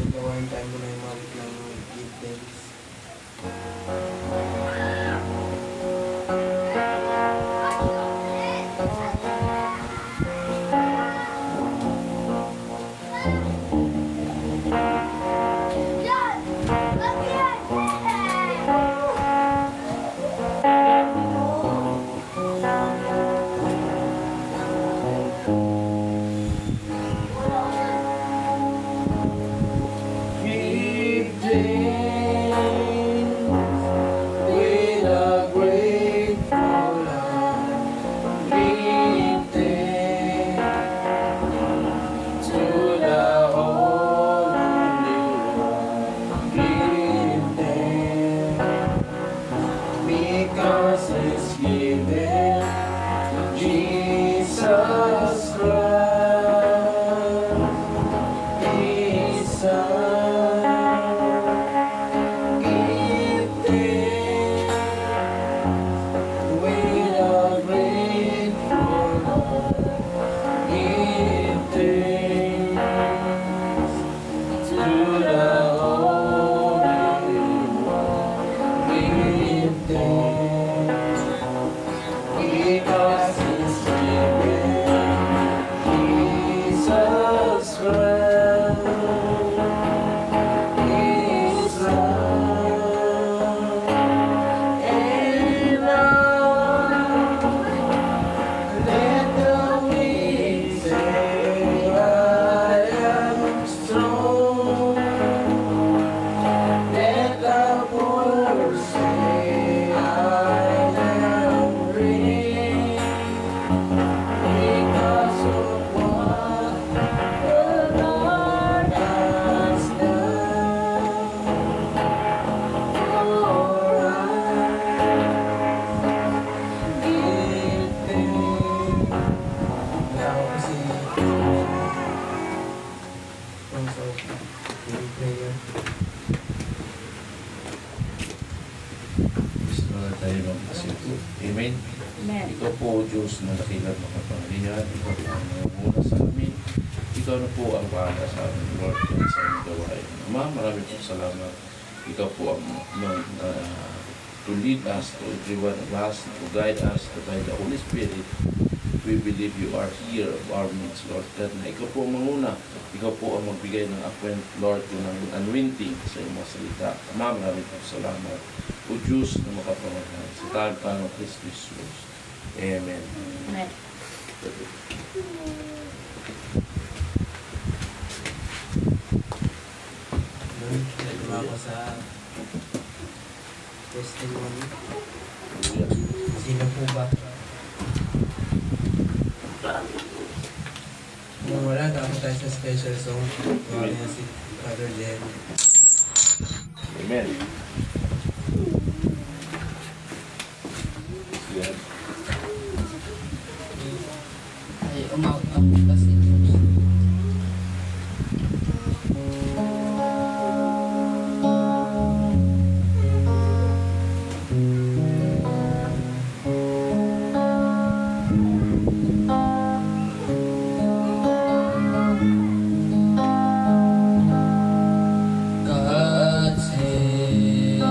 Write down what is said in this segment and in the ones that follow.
Gawain tayo muna yung mga ng give thanks. Because it's given Jesus Christ, His Son. Give thanks with a grateful heart. Give thanks to the Holy One. Give thanks because He's given Jesus Christ, His Son. And now let the weak say, I am strong. Let the poor say, I am rich because of what the Lord has done for us. Give thanks. Now kasi also in prayer. Gusto na tayo magpasito. Amen. Amen. Ikaw po, Diyos, na dakilat makapangyarihan. Ikaw po ang nangunguna sa amin. Ikaw na po ang bahala sa amin, Lord, yan sa aming gawain. Ama, maraming po salamat. Ikaw po ang to lead us, to everyone of us, to guide us, to guide the Holy Spirit. We believe you are here of our midst, Lord. That na ikaw po ang manguna. Ikaw po ang magbigay ng appoint, Lord, ng anointing sa iyong mga salita. Ama, maraming po salamat. O Diyos na makapangyarihan. Sa tawag pa ng Kristo Jesus. Amen. Amen. Nagawa ko sa testimony. Sino po ba? Kung wala, tapos tayo sa special song. Gawa niya si Father Jen. Amen. Yan. Ay, umawag na po kasi. God save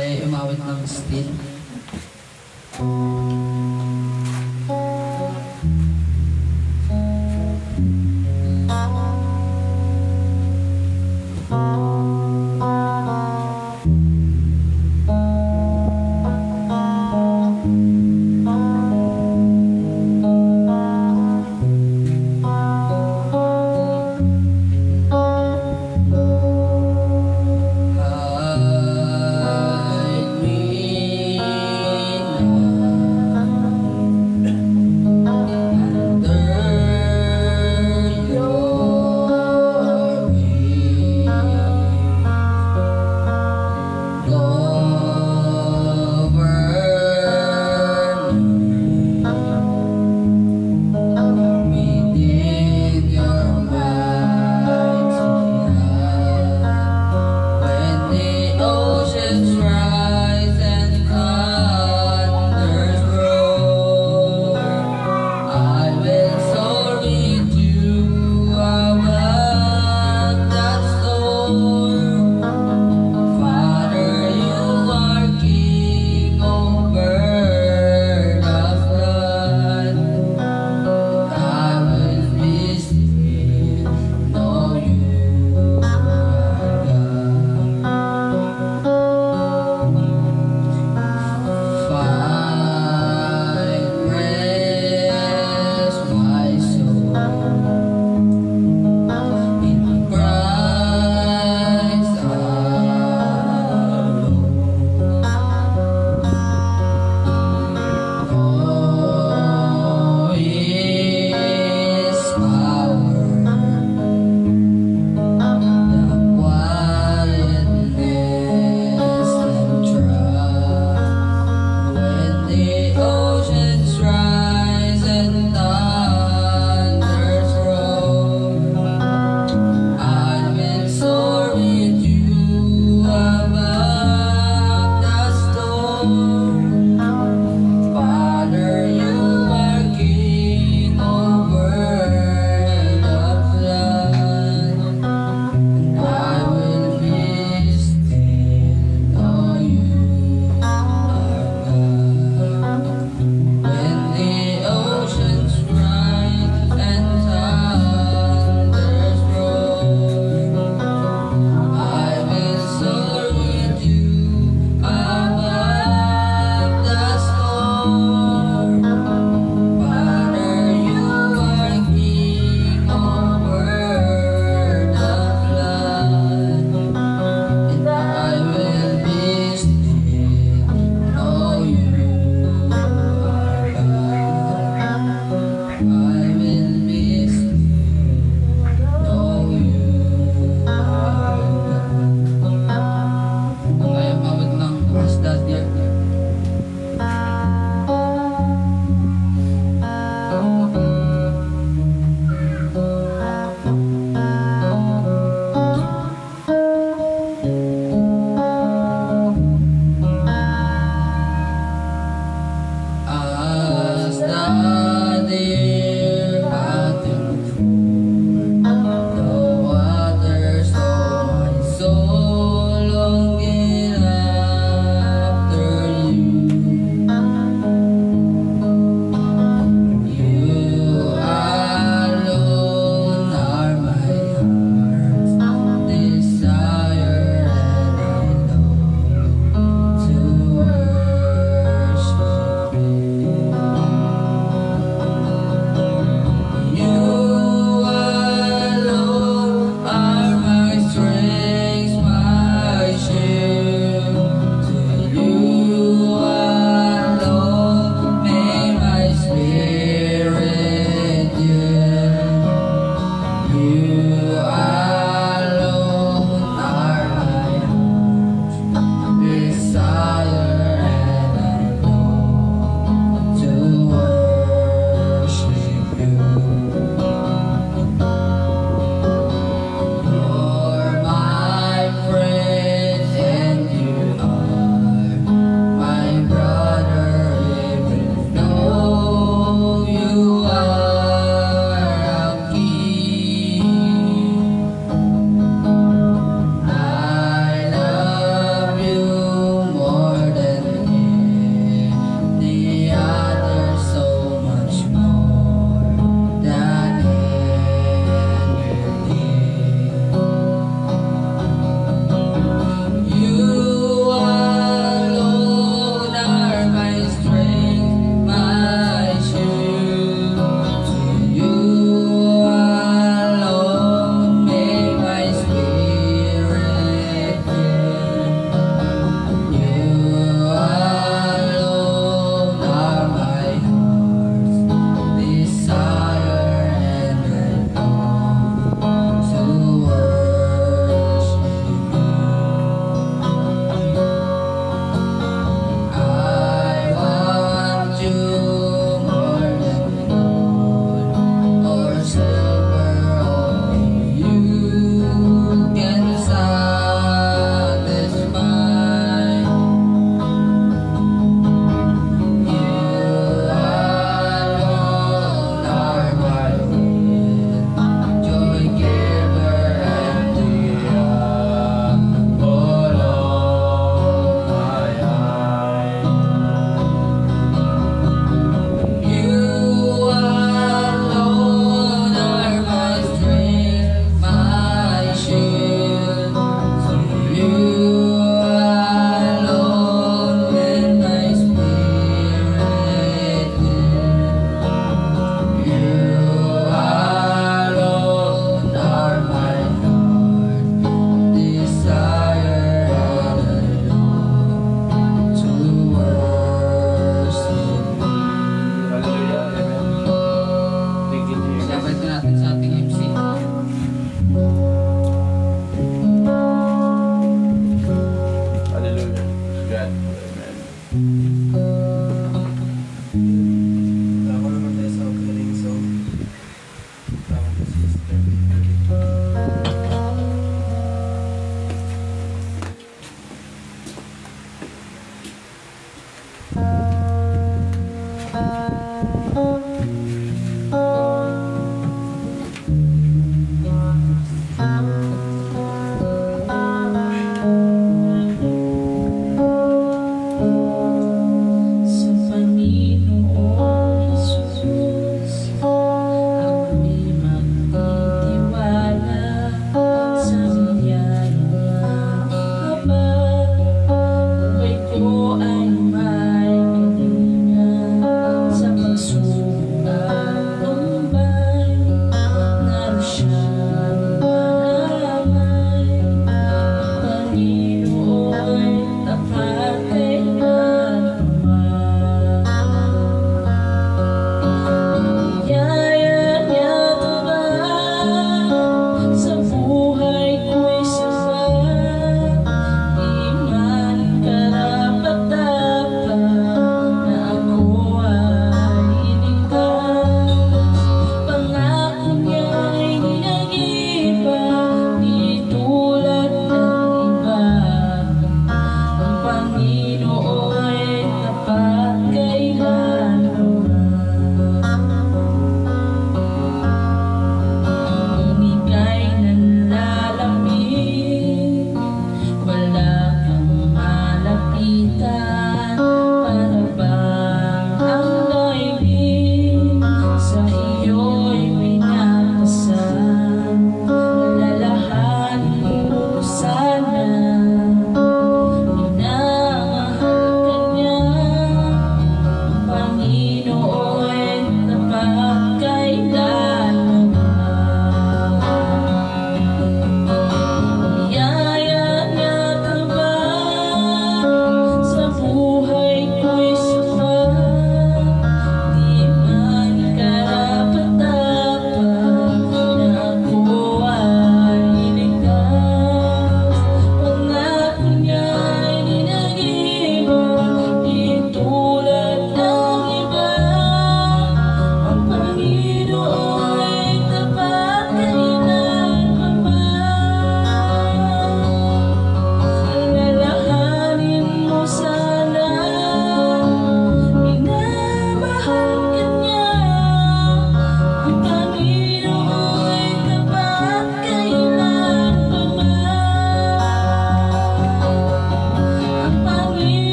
ay umawit ng still.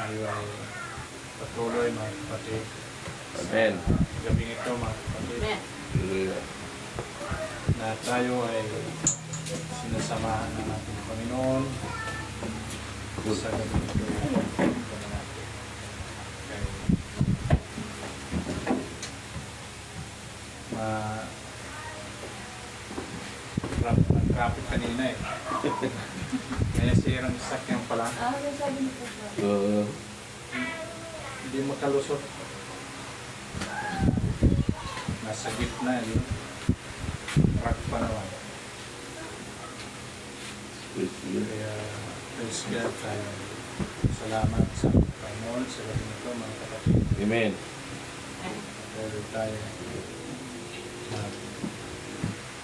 Tayo ay patuloy mga kapatid. Amen. Gabing ito mga kapatid. Hallelujah. Na tayo ay sinasamahan ng ating Panginoon sa gabing ito. Ito na natin. Okay. Traffic kanina eh. May sirang sasakyan pala. Sabi niyo po. Hindi makalusot. Nasa gitna yun. Truck pa naman. Kaya praise God tayo. Salamat sa Panginoon sa gabing ito mga kapatid. Amen. Patuloy tayo.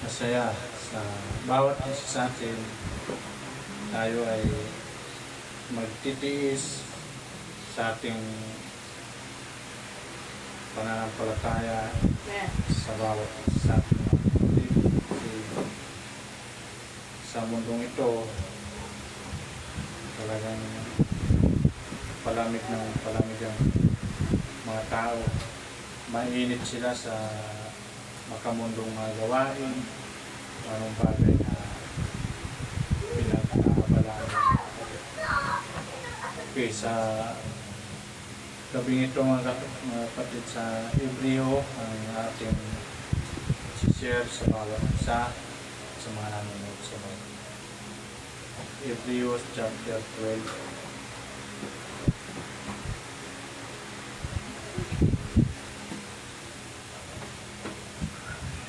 Masaya sa bawat isa sa atin. Tayo ay magtitiis sa ating pananampalataya sa bawat isa sa ating mga kapatid. Kasi sa mundong ito, talagang palamig ang mga tao. Mainit sila sa makamundong mga gawain, anong bagay na pinag-aabalaan. Okay, sa gabing ito mga kapatid sa Hebreo, ang ating share sa bawat isa sa mga nanonood sa mga Hebreo chapter 12.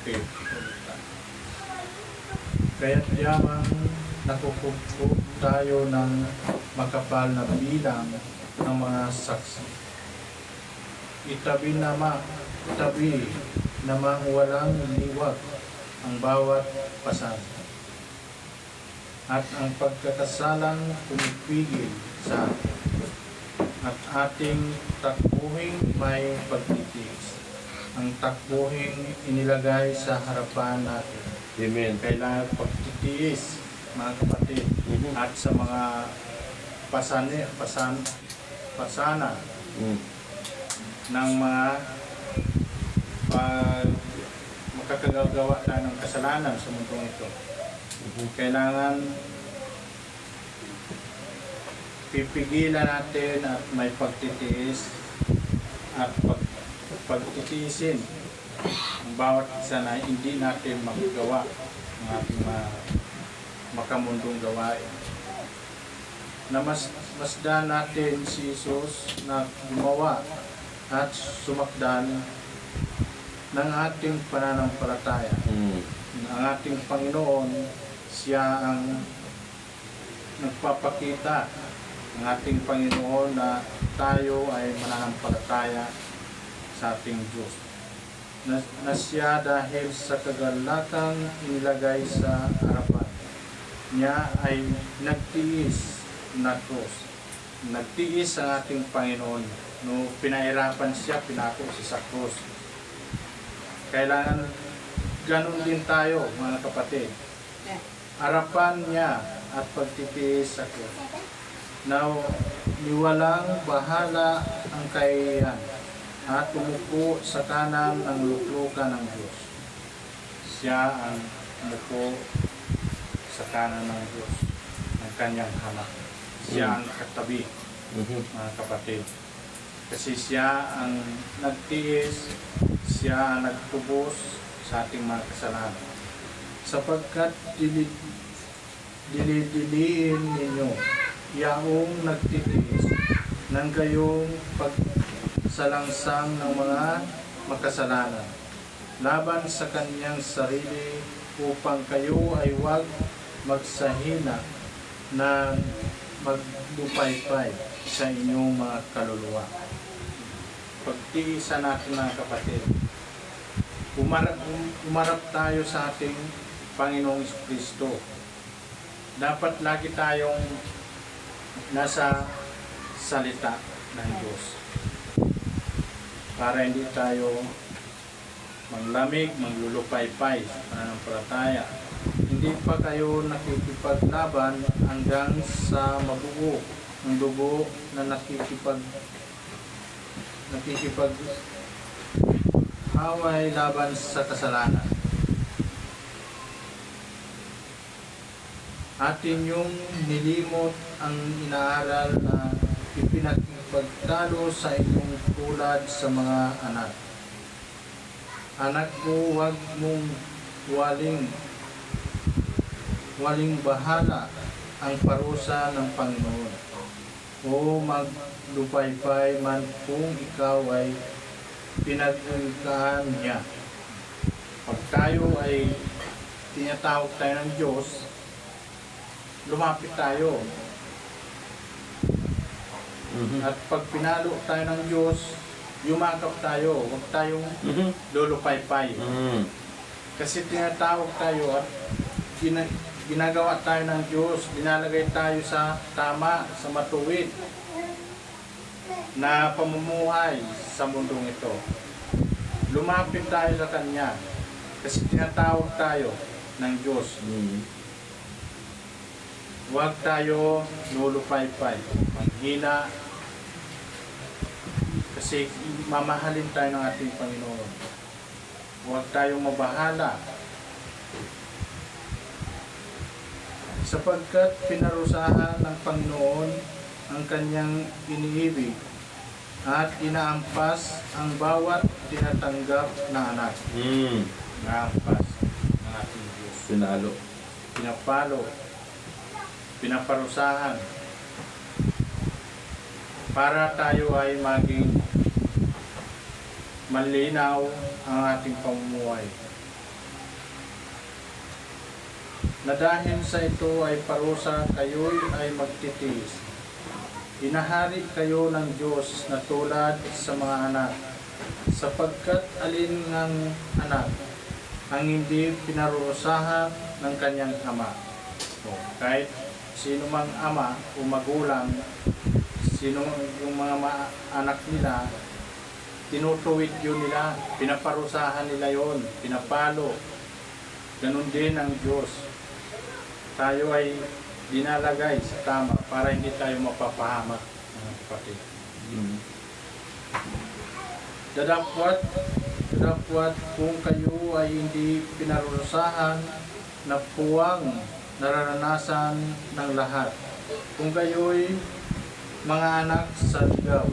Okay. Kaya't yamang nakukupkup tayo ng makapal na bilang ng mga saksi. Itabi namang walang liwag ang bawat pasan. At ang pagkakasalang pumipigil sa atin. At ating takbuhing may pagtitiis. Ang takbuhing inilagay sa harapan natin. Amen. Kailangan pagtitiis, mga kapatid, at sa mga pasana ng mga makakagawa tayo ng kasalanan sa mundong ito. Kailangan pipigilan natin at may pagtitiis at pagtitiisin ang bawat isa na hindi natin magagawa ng ating makamundong gawain. Na masdan natin si Jesus na gumawa at sumakdan ng ating pananampalataya. Ang ating Panginoon, siya ang nagpapakita ng ating Panginoon na tayo ay mananampalataya sa ating Diyos. Na siya dahil sa kagalatang inilagay sa harapan niya ay nagtiis na krus. Nagtiis ang ating Panginoon. No, pinahirapan siya, pinako siya sa krus. Kailangan ganun din tayo, mga kapatid. Harapan niya at pagtitiis sa krus. Now, niwalang bahala ang kahihiyan at umupo sa kanan ng luklukan ng Diyos. Siya ang umupo sa kanan ng Diyos, ng kanyang hamak. Siya ang katabi, mga kapatid. Kasi siya ang nagtiis, siya ang nagtubos sa ating mga kasalanan. Sapagkat dilidiliin ninyo yaong nagtitiis ng kayong pagsalangsang ng mga makasalanan laban sa kanyang sarili upang kayo ay huwag magsahina na maglupaypay sa inyong mga kaluluwa. Pagtiisan natin, mga kapatid. Umarap tayo sa ating Panginoong Kristo. Dapat lagi tayong nasa salita ng Diyos para hindi tayo manglamig, manglulupaypay sa pananampalataya. Hindi pa kayo nakikipaglaban hanggang sa mabuo ng dugo na nakikipag-away laban sa kasalanan. Atin yung nilimot ang inaaral na ipinagpagtalo sa inyong tulad sa mga anak. Anak ko, huwag mong waling bahala ang parusa ng Panginoon. O maglupaypay man kung ikaw ay pinag-ulikaan niya. Pag tayo ay tinatawag tayo ng Diyos, lumapit tayo. At pag pinalo tayo ng Diyos, yumakap tayo. Huwag tayong lulupaypay. Kasi tinatawag tayo at ginagawa tayo ng Diyos. Dinalagay tayo sa tama, sa matuwid na pamumuhay sa mundong ito. Lumapit tayo sa Kanya kasi tinatawag tayo ng Diyos. Huwag tayo lulupaypay, manghina, kasi mamahalin tayo ng ating Panginoon. Huwag tayong mabahala, sapagkat pinarusahan ng Panginoon ang kanyang iniibig at inaampas ang bawat tinatanggap na anak. Inaampas ng ating Diyos. Pinapalo, pinaparusahan para tayo ay maging malinaw ang ating pamumuhay. na dahil sa ito ay parusa, kayo'y ay magtitiis. Hinahari kayo ng Diyos na tulad sa mga anak, sapagkat alin ng anak ang hindi pinarusahan ng kanyang ama. So, kahit sino mang ama o magulang, sino yung mga anak nila, tinutuwid yun nila, pinaparusahan nila yon, pinapalo. Ganun din ang Diyos. Tayo ay dinalagay sa tama para hindi tayo mapapahamak, mga kapatid. Dadapwat kung kayo ay hindi pinarusahan na puwang nararanasan ng lahat. Kung kayo'y mga anak sa ligaw,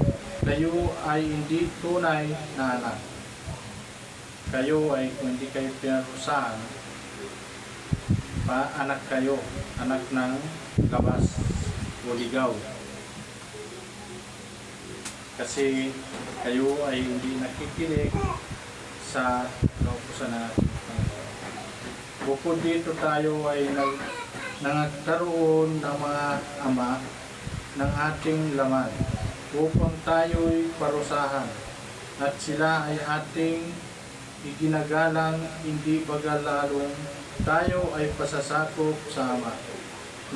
kayo ay hindi tunay na anak. Kayo ay kung hindi kayo pinarusahan, anak kayo, anak ng labas o ligaw. Kasi kayo ay hindi nakikinig sa kautusan natin. Bukod dito tayo ay nagkaroon ng mga ama ng ating laman upang tayo'y parusahan at sila ay ating iginagalang, hindi bagalalong tayo ay pasasakop sa Ama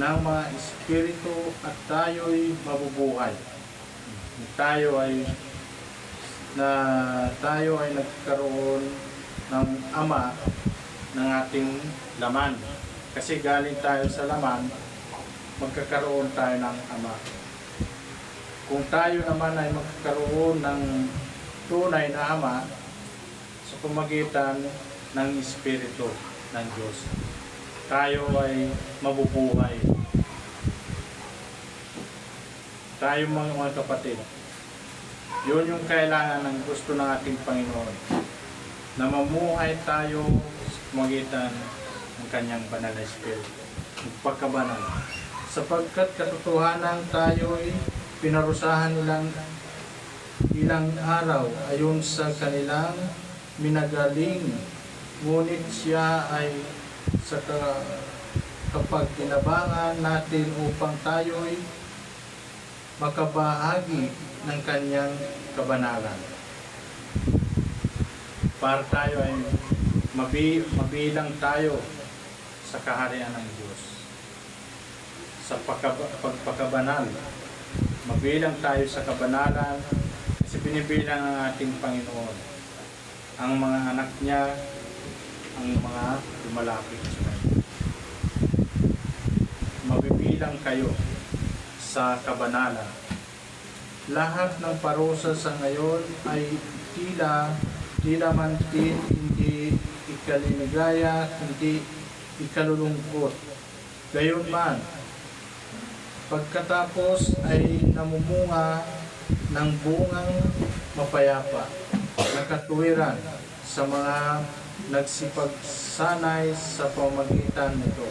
ng mga espiritu at tayo'y mabubuhay. Tayo ay nagkaroon ng Ama ng ating laman. Kasi galing tayo sa laman, magkakaroon tayo ng Ama. Kung tayo naman ay magkakaroon ng tunay na Ama sa pamagitan ng Espiritu ng Diyos, tayo ay mabubuhay. Tayo mga kapatid, yun yung kailangan ng gusto ng ating Panginoon, na mamuhay tayo sa pamagitan ng Kanyang banal na Espiritu, pagkabanal. Sapagkat katotohanan tayo ay pinarusahan nilang ilang araw ayon sa kanilang minagaling, ngunit siya ay sa kapag tinabangan natin upang tayo'y makabahagi ng kanyang kabanalan. Para tayo ay mabilang tayo sa kaharian ng Diyos. Sa pagpakabanal, mabilang tayo sa kabanalan kasi binibilang ng ating Panginoon ang mga anak niya, ang mga lumalapit sa Kanya. Mabibilang kayo sa kabanalan. Lahat ng parusa sa ngayon ay tila man din hindi ikalinigaya, hindi ikalulungkot. Gayon man, pagkatapos ay namumunga ng bungang mapayapa na katuwiran sa mga nagsipagsanay sa pamagitan nito.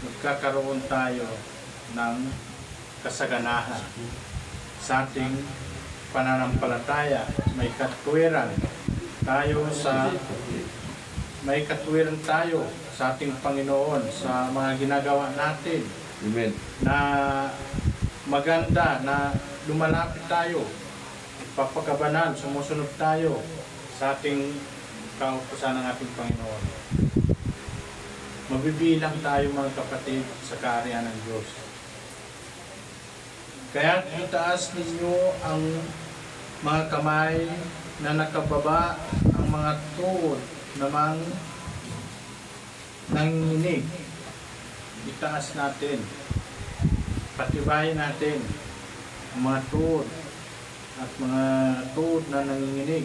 Magkakaroon tayo ng kasaganahan sa ating pananampalataya. May katuwiran tayo sa ating Panginoon sa mga ginagawa natin. Amen. Na maganda na lumalapit tayo, papagabanan, sumusunod tayo sa ating kautusan ng ating Panginoon. Mabibilang tayo mga kapatid sa kaharian ng Diyos. Kaya itaas ninyo ang mga kamay na nakababa, ang mga tuhod namang nanginginig. Itaas natin, patibayin natin ang mga tuhod at mga tuhod na nanginginig.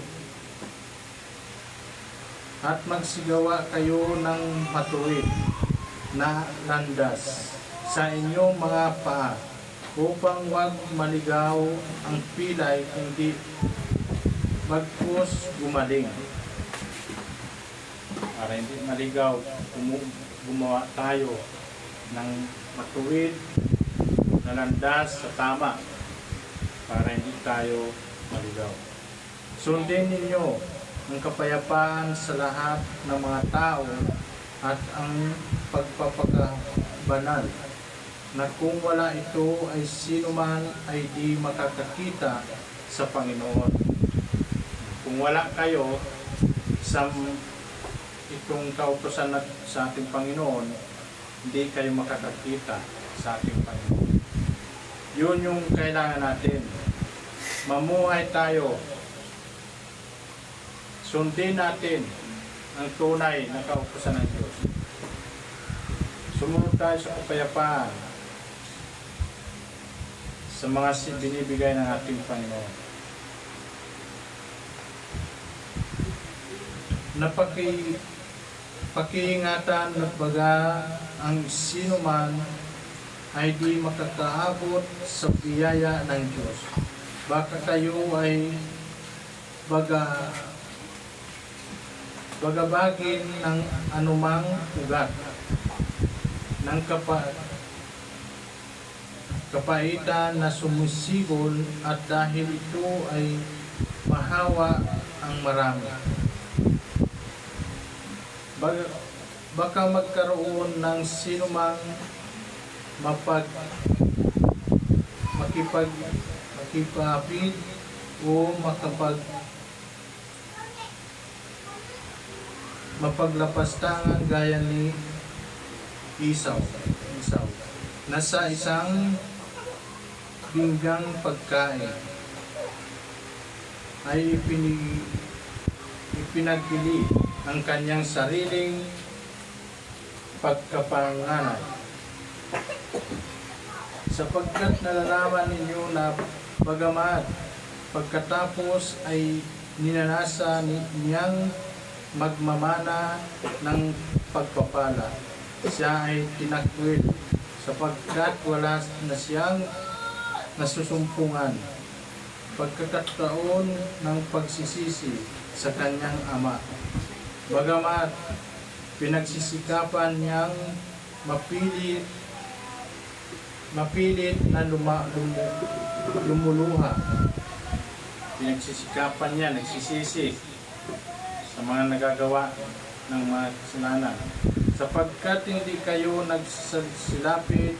At magsigawa kayo ng matuwid na landas sa inyong mga paa upang wag maligaw ang pilay kundi bagkus gumaling. Para hindi maligaw, gumawa tayo ng matuwid na landas sa tama para hindi tayo maligaw. Sundin ninyo ang kapayapaan sa lahat ng mga tao at ang pagpapakabanal, na kung wala ito ay sino man ay di makakakita sa Panginoon. Kung wala kayo sa itong kautusan sa ating Panginoon, hindi kayo makakakita sa ating Panginoon. Yun yung kailangan natin. Mamuhay tayo. Sundin natin ang tunay na kautusan ng Diyos. Sumunod tayo sa kapayapaan sa mga binibigay ng ating Panginoon. Pakiingatan at baga ang sino man ay di makakaabot sa biyaya ng Diyos. Baka kayo ay bagabagin ng anumang ugat ng kapaitan na sumusigol, at dahil ito ay mahawa ang marami. Baka magkaroon ng sinumang makipapid o mapaglapastangan gaya ni Isaw na sa isang binggang pagkain ay ipinagpili ang kanyang sariling pagkapanganay, sapagkat nalalaman ninyo na bagamat pagkatapos ay ninanasa niyang magmamana ng pagpapala, siya ay tinakwil sapagkat wala na siyang nasusumpungan pagkakataon ng pagsisisi sa kanyang ama. Bagamat pinagsisikapan niyang mapilit na lumuluha. Pinagsisikapan niya, nagsisisi sa mga nagagawa ng mga kasalanan, sapagkat hindi kayo nagsilapit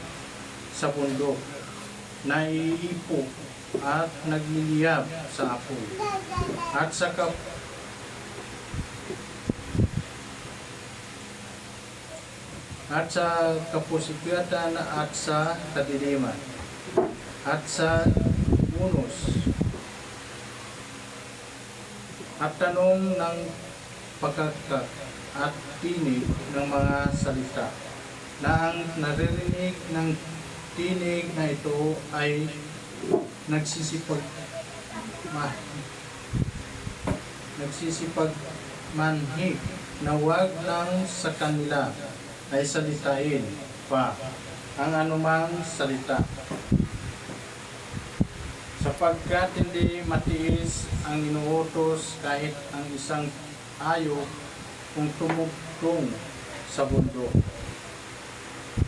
sa bundok, naiipo at nagliliyab sa apoy, at sa kapusikatan at sa kadiliman, at sa unos, at tanong ng pagkakat at tinig ng mga salita, na ang naririnig ng tinig na ito ay nagsisipagmanhik na wag lang sa kanila ay salitain pa ang anumang salita, sapagkat hindi matiis ang inuutos kahit ang isang ayo kung tumugtong sa bundok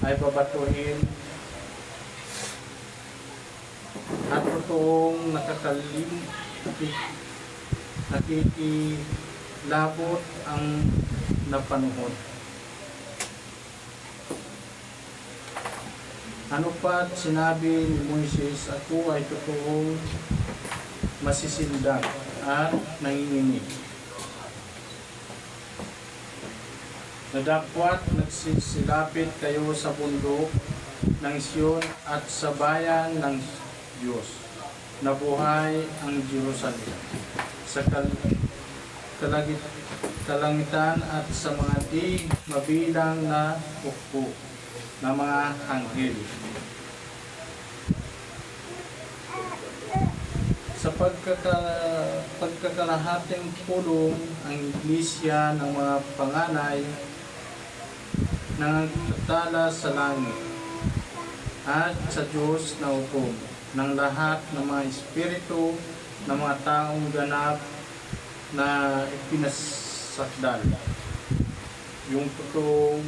ay babatuhin, at totoong nakikilabot ang napanuhod. Ano pa't sinabi ni Moises, ako ay totoong masisindak at nanginginig. Nadakwat nagsisilapit kayo sa bundok ng Sion at sa bayan ng Diyos. Nabuhay ang Jerusalem sa kalangitan at sa mga di mabilang na ukpo na mga anghel. Sa pagkakalahating pulong ang iglesia ng mga panganay nangagtatala sa langit at sa Diyos na hukom ng lahat ng mga espiritu ng mga taong ganap na ipinasakdal. Yung totoong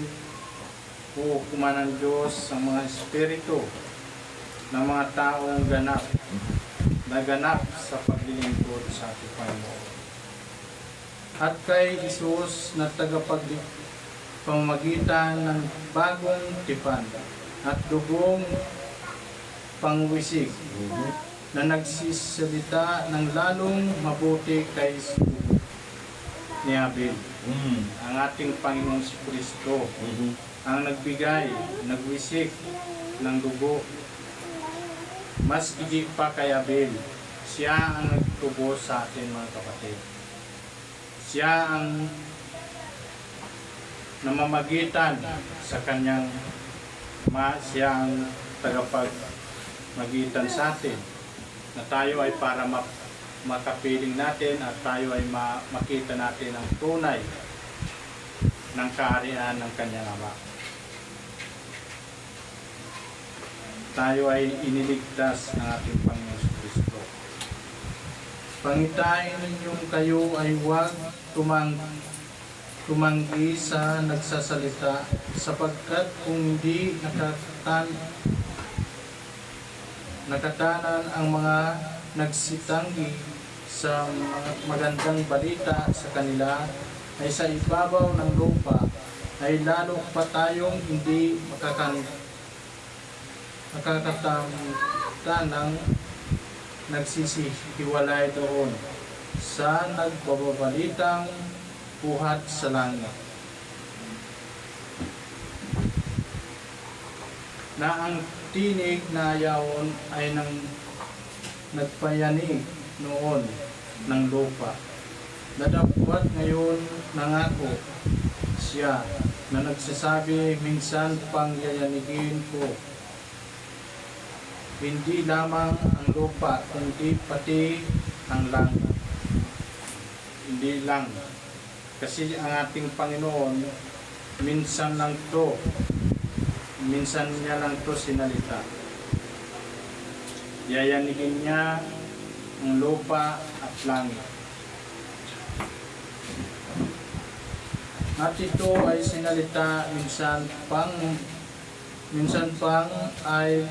hukuman ng Diyos sa mga espiritu ng mga taong naganap sa paglilingkod sa ating Panginoon. at kay Jesus na pamamagitan ng bagong tipan at dugong pangwisig na nagsisalita ng lalong mabuti kay ni Abel. Ang ating Panginoong si Kristo ang nagbigay, nagwisik ng dugo. Mas higit pa kay Abel. Siya ang nagtubos sa atin, mga kapatid. Siya ang namamagitan sa kanyang siya ang tagapagmagitan sa atin na tayo ay para makapiling natin at tayo ay makita natin ang tunay ng kaharian ng kanyang Ama. Tayo ay iniligtas ng ating Panginoon sa Kristo. Pangitain ninyong kayo ay huwag tumanggi sa nagsasalita, sapagkat kung hindi nakatanan ang mga nagsitanggi sa magandang balita sa kanila ay sa ibabaw ng lupa ay lalo pa tayong hindi makakatamtan ng nagsisihiwalay doon sa nagbabalitang buhat sa langit. Na ang tinig na yaon ay nagpayanig noon ng lupa. Nadapwat ngayon nangako siya na nagsasabi, minsan pang yayanigin ko hindi lamang ang lupa, kundi pati ang langit. Hindi lang. Kasi ang ating Panginoon, minsan niya lang to sinalita. Yayanigin niya ang lupa at langit. At ito ay sinalita minsan pang ay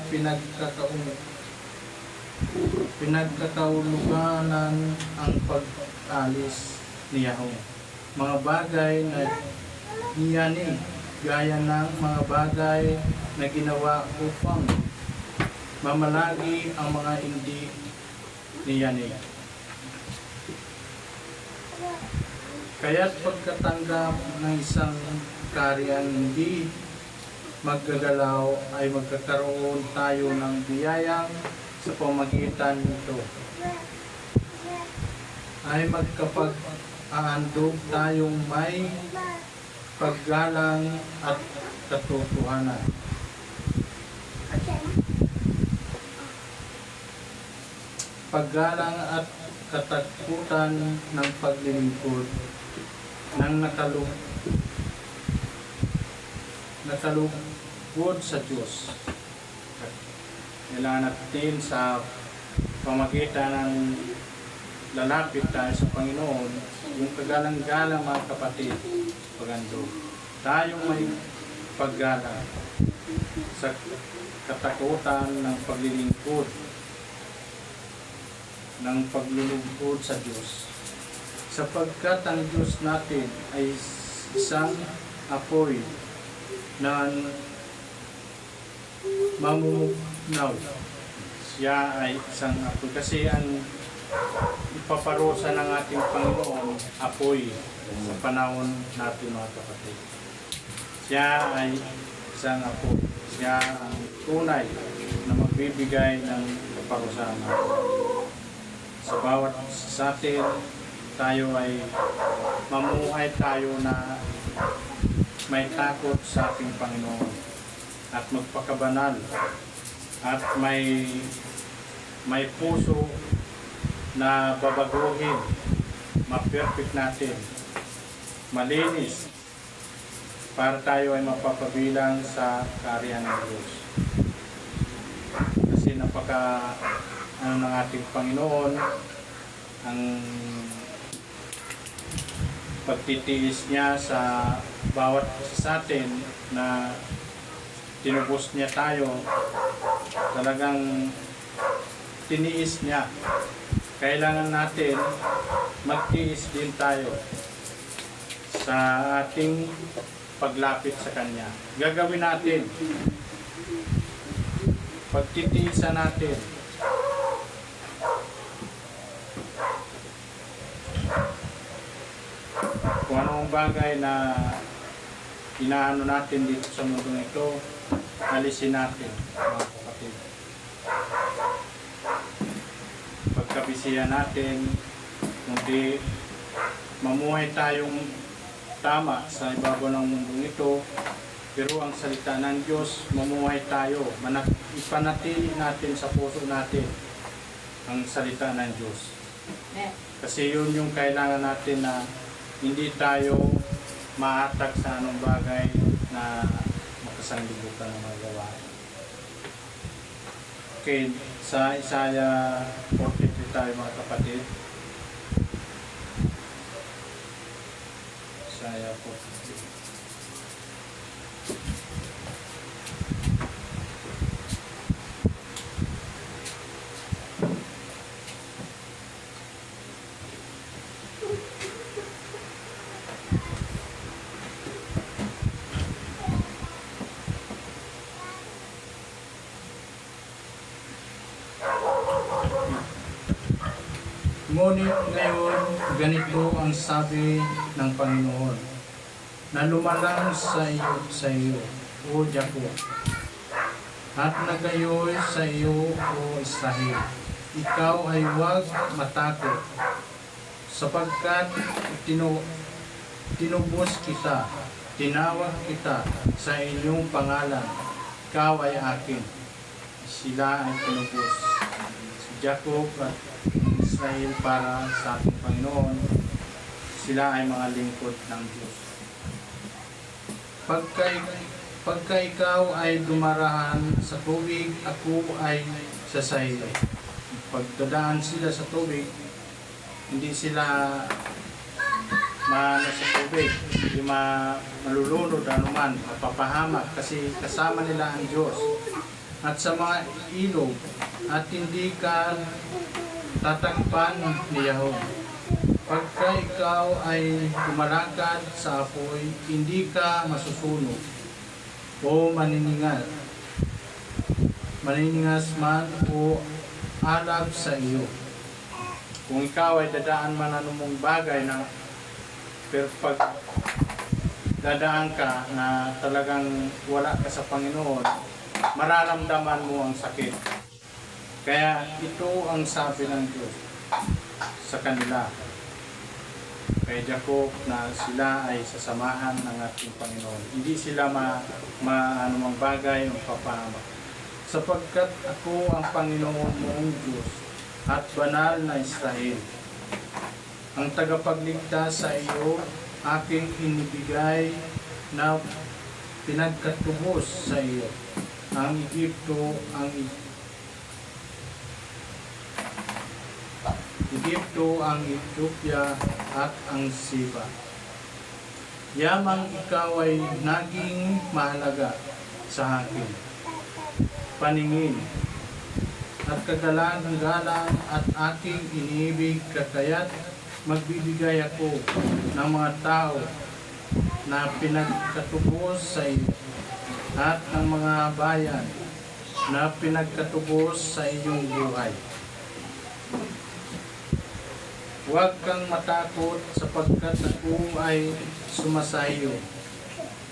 pinagkakauluganan ang pag-alis ni Yahweh. Mga bagay na niyanig, gaya ng mga bagay na ginawa upang mamalagi ang mga hindi niyanig. Kaya't pagkatanggap ng isang karyang hindi maggagalaw ay magkakaroon tayo ng biyayang sa pamagitan nito. Ay magkapag-aandog tayong may paggalang at katotohanan. Paggalang at katakutan ng paglilingkod ng nakalugod sa Diyos. Kailangan natin sa pamagitan ng lalapit tayo sa Panginoon, yung kagalang-galang mga kapatid, pagandog. Tayong may paggalang sa katakutan ng paglilingkod, ng paglulugod sa Diyos. Sapagkat ang Diyos natin ay isang apoy na mamumunaw. Siya ay isang apoy. Kasi ang ipaparusa ng ating Panginoon, apoy sa panahon natin, mga kapatid. Siya ay isang apoy. Siya ang tunay na magbibigay ng kaparusahan natin. Sa bawat sa atin, tayo ay mamuhay tayo na may takot sa ating Panginoon at magpakabanal at may puso na babaguhin, ma-perfect natin, malinis, para tayo ay mapapabilang sa kaharian ng Diyos. Kasi ng ating Panginoon, ang pagtitiis niya sa bawat sa atin na tinubos niya tayo, talagang tiniis niya. Kailangan natin magtiis din tayo sa ating paglapit sa Kanya. Gagawin natin. Pagtitiisan natin. Kung anong bagay na inaano natin dito sa mundo ito, alisin natin, mga kapatid. Pagkabisihan natin, kundi mamuhay tayong tama sa ibabaw ng mundo ito, pero ang salita ng Diyos, mamuhay tayo, ipanatili natin sa puso natin ang salita ng Diyos. Kasi yun yung kailangan natin na hindi tayo maatak sa anong bagay na makasanglibutan ng mga gawain. Okay, sa Isaiah 43 tayo mga kapatid. Isaiah 43. Ngunit ngayon, ganito ang sabi ng Panginoon, na lumalang sa iyo, O Jacob, at nagayoy sa iyo, O Israel. Ikaw ay huwag matakot, sapagkat tinubos kita, tinawag kita sa inyong pangalan, ikaw ay akin. Sila ay tinubos. Si Jacob at Israel para sa ating Panginoon, sila ay mga lingkod ng Diyos. Pagka ikaw ay dumarahan sa tubig, ako ay sasayo. Pagdadaan sila sa tubig, hindi sila maano sa tubig, hindi malulunod anuman, mapapahamak kasi kasama nila ang Diyos. At sa mga ilog, at hindi ka tatakpan ni Yahweh. Pagka ikaw ay lumalakad sa apoy, hindi ka masusunog o maniningas man o alab sa iyo. Kung ikaw ay dadaan man anumang bagay na pero pag dadaan ka na talagang wala ka sa Panginoon, mararamdaman mo ang sakit. Kaya ito ang sabi ng Diyos sa kanila, kay Jacob, na sila ay sasamahan ng ating Panginoon. Hindi sila anumang bagay ang papahamak. Sapagkat ako ang Panginoon mong Diyos at banal na Israel. Ang tagapagligtas sa iyo, aking inibigay na pinagkatubos sa iyo. Ang Egypto, ang Ethiopia at ang Siba. Yamang ikaw ay naging mahalaga sa akin. Paningin at kagalang-galang at aking iniibig, kaya't magbibigay ako ng mga tao na pinagkatubos sa iyo at ng mga bayan na pinagkatubos sa iyong buhay. Huwag kang matakot sapagkat ako ay sumasayo.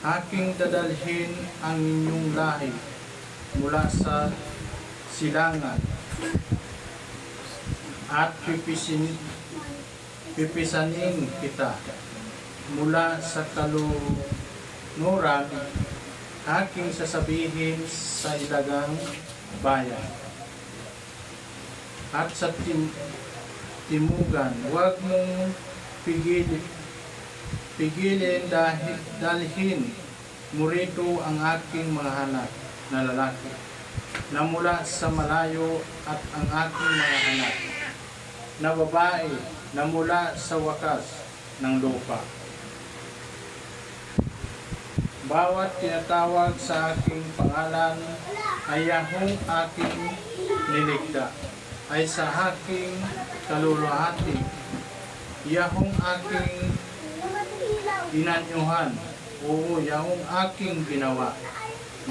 Aking dadalhin ang inyong lahi mula sa silangan at pipisanin kita mula sa kalunuran. Aking sasabihin sa ilagang bayan at sa timugan, huwag mong pigilin dalhin mo rito ang aking mga anak na lalaki na mula sa malayo at ang aking mga anak na babae na mula sa wakas ng lupa. Bawat tinatawag sa aking pangalan ay Yahong aking nilikda, ay sa aking kaluluhati. Yahong aking inanyuhan. Oo, yung aking ginawa.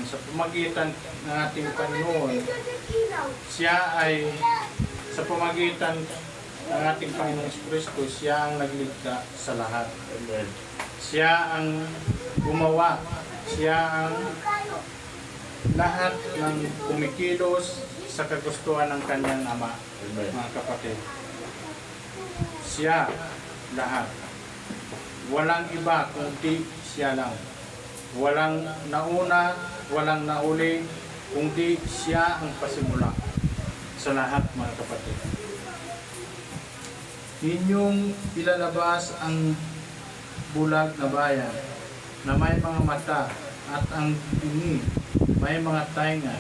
Sa pamagitan ng ating Panginoon, siya ay, sa pamagitan ng ating Panginoong Kristo, siya ang nagligtas sa lahat. Siya ang gumawa. Siya ang lahat ng kumikilos sa kagustuhan ng kanyang Ama, mga kapatid. Siya lahat. Walang iba kundi siya lang. Walang nauna, walang nauli, kundi siya ang pasimula sa lahat, mga kapatid. Inyong ilalabas ang bulag na bayan na may mga mata at ang bingi, may mga tainga.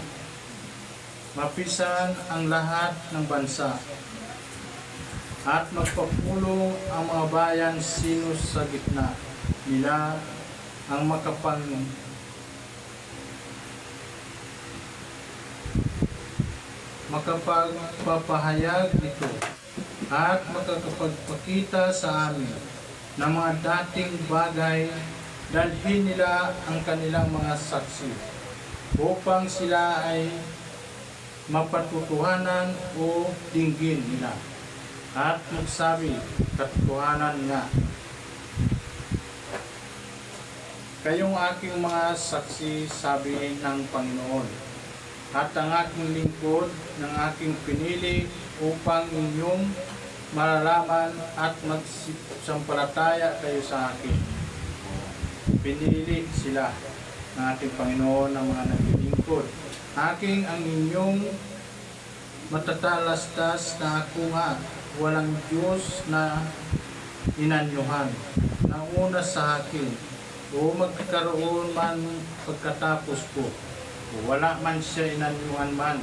Mapisan ang lahat ng bansa at magpapulong ang mga bayan sino sa gitna nila ang makapagpapahayag nito at makakapagpakita sa amin ng mga dating bagay. Dalhin nila ang kanilang mga saksi upang sila ay mapatutuhanan o dinggin nila at magsabi, katotohanan nga. Kayong aking mga saksi, sabi ng Panginoon, at ang aking lingkod ng aking pinili upang inyong malalaman at magsampalataya kayo sa akin. Pinili sila ng ating Panginoon ng mga naglilingkod. Aking ang inyong matatalastas na ako nga, walang Diyos na inanyuhan, na una sa akin, o magkakaroon man pagkatapos ko. Wala man siya inanyuhan man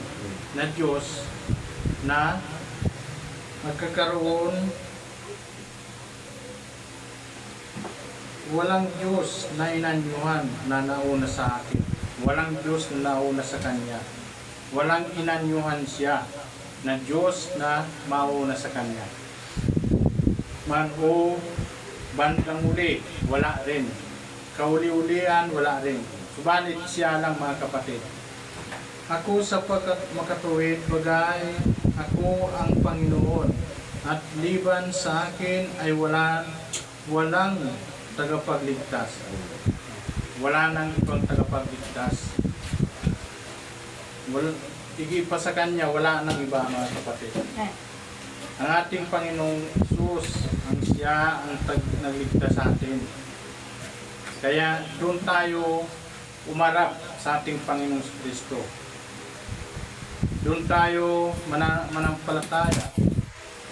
na Diyos na magkakaroon. Walang Diyos na inanyuhan na nauna sa akin. Walang Diyos na nauna sa Kanya. Walang inanyuhan siya na Diyos na mauna sa Kanya. Man o bandang uli, wala rin. Kauli-ulian, wala rin. Subalit siya lang, mga kapatid. Ako sapagkat makatuwid, bagay ako ang Panginoon, at liban sa akin ay walang tagapagligtas. Wala nang ibang tagapagligtas. Higit pa sa Kanya, wala nang iba, mga kapatid. Ang ating Panginoong Isus, ang siya ang nagligtas sa atin. Kaya doon tayo umarap sa ating Panginoong Kristo. Doon tayo manampalataya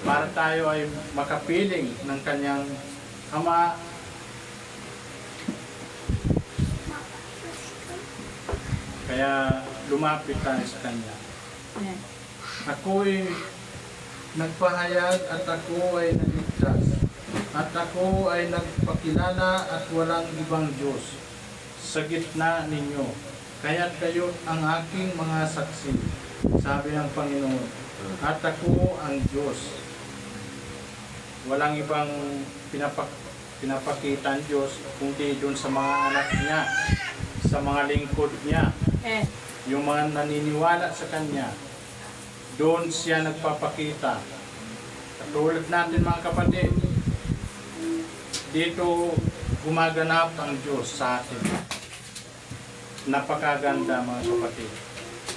para tayo ay makapiling ng Kanyang Ama. Kaya lumapit tayo sa Kanya. Ako'y nagpahayag at ako ay nagligtas. At ako ay nagpakilala at walang ibang Diyos sa gitna ninyo. Kaya't kayo ang aking mga saksi, sabi ng Panginoon. At ako ang Diyos. Walang ibang pinapakita ang Diyos kundi doon sa mga anak niya, sa mga lingkod niya. Yung mga naniniwala sa Kanya, doon siya nagpapakita. Katulad natin, mga kapatid, dito gumaganap ang Diyos sa atin. Napakaganda, mga kapatid.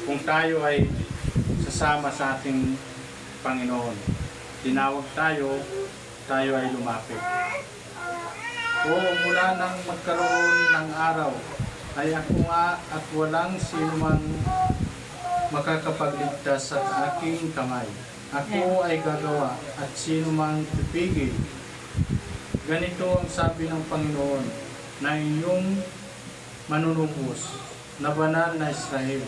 Kung tayo ay sasama sa ating Panginoon, tinawag tayo ay lumapit. O mula nang magkaroon ng araw, ay ako nga at walang sino man makakapagligtas sa aking kamay. Ako ay gagawa at sino mang pipigil. Ganito ang sabi ng Panginoon na inyong manunubos na banal na Israel.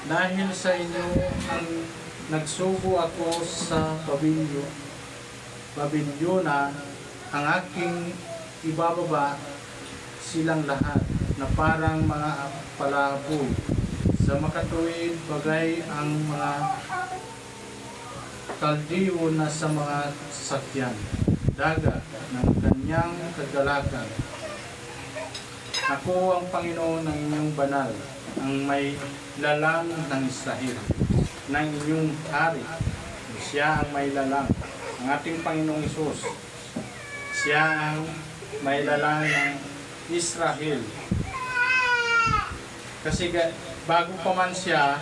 Dahil sa inyo ang nagsugo ako sa Babilyona, ang aking ibababa silang lahat na parang mga palaboy. Sa makatuwid bagay ang mga Kaldiyo na sa mga sasakyan. Dagat ng niyang kagalakan. Ako ang Panginoon ng inyong banal, ang may lalang ng Israel, ng inyong hari. Siya ang may lalang, ang ating Panginoong Hesus. Siya ang may lalang ng Israel. Kasi bago pa man siya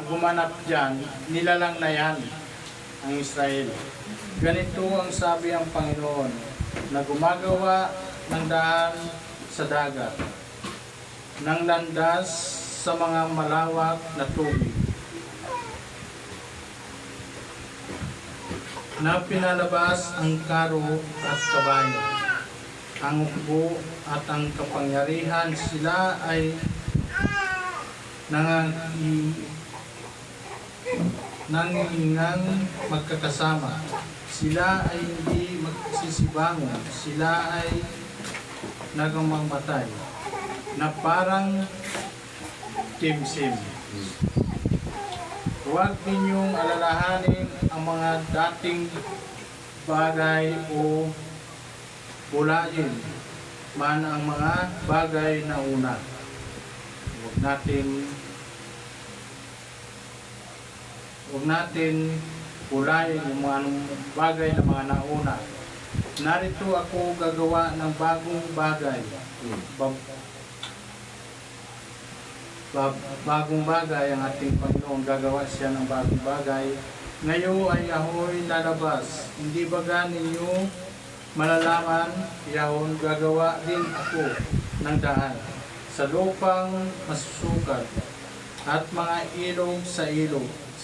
gumanap dyan, nilalang na yan ang Israel. Ganito ang sabi ang Panginoon, na gumagawa ng daan sa dagat, ng landas sa mga malawak na tubig, na pinalabas ang karo at kabayo, ang hukbo at ang kapangyarihan. Sila ay nangingang magkakasama. Sila ay hindi magsisibangon. Sila ay nagmamamatay na parang timsim. Huwag ninyong alalahanin ang mga dating bagay o bulayin man ang mga bagay na una. Huwag natin bulayin yung mga bagay na mga nauna. Narito ako gagawa ng bagong bagay. Bagong bagay ang ating Panginoon, gagawa siya ng bagong bagay. Ngayon ay ahoy lalabas. Hindi baga ninyo malalaman, yahon gagawa din ako ng daan sa lupang masusukad at mga ilog sa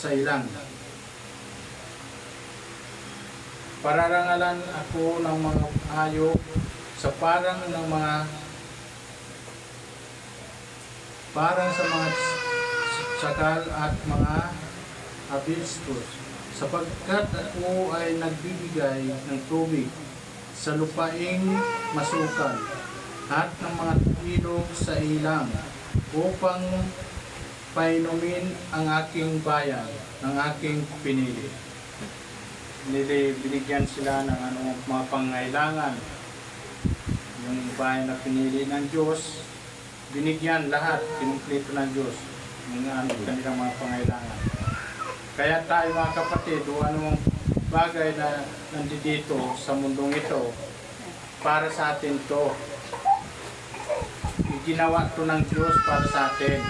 ilang. Pararangalan ako ng mga hayop sa parang sa mga sakal at mga abilstos, sapagkat ako ay nagbibigay ng tubig sa lupaing masukal at ng mga ilog sa ilang upang painumin ang aking bayan, ng aking pinili. Binigyan sila ng mga pangailangan. Yung bayan na pinili ng Diyos, binigyan lahat, kinumpleto ng Diyos yung kanilang mga pangailangan. Kaya tayo mga kapatid, anong bagay na nandito sa mundong ito, para sa atin to. Ginawa to ng Diyos para sa atin.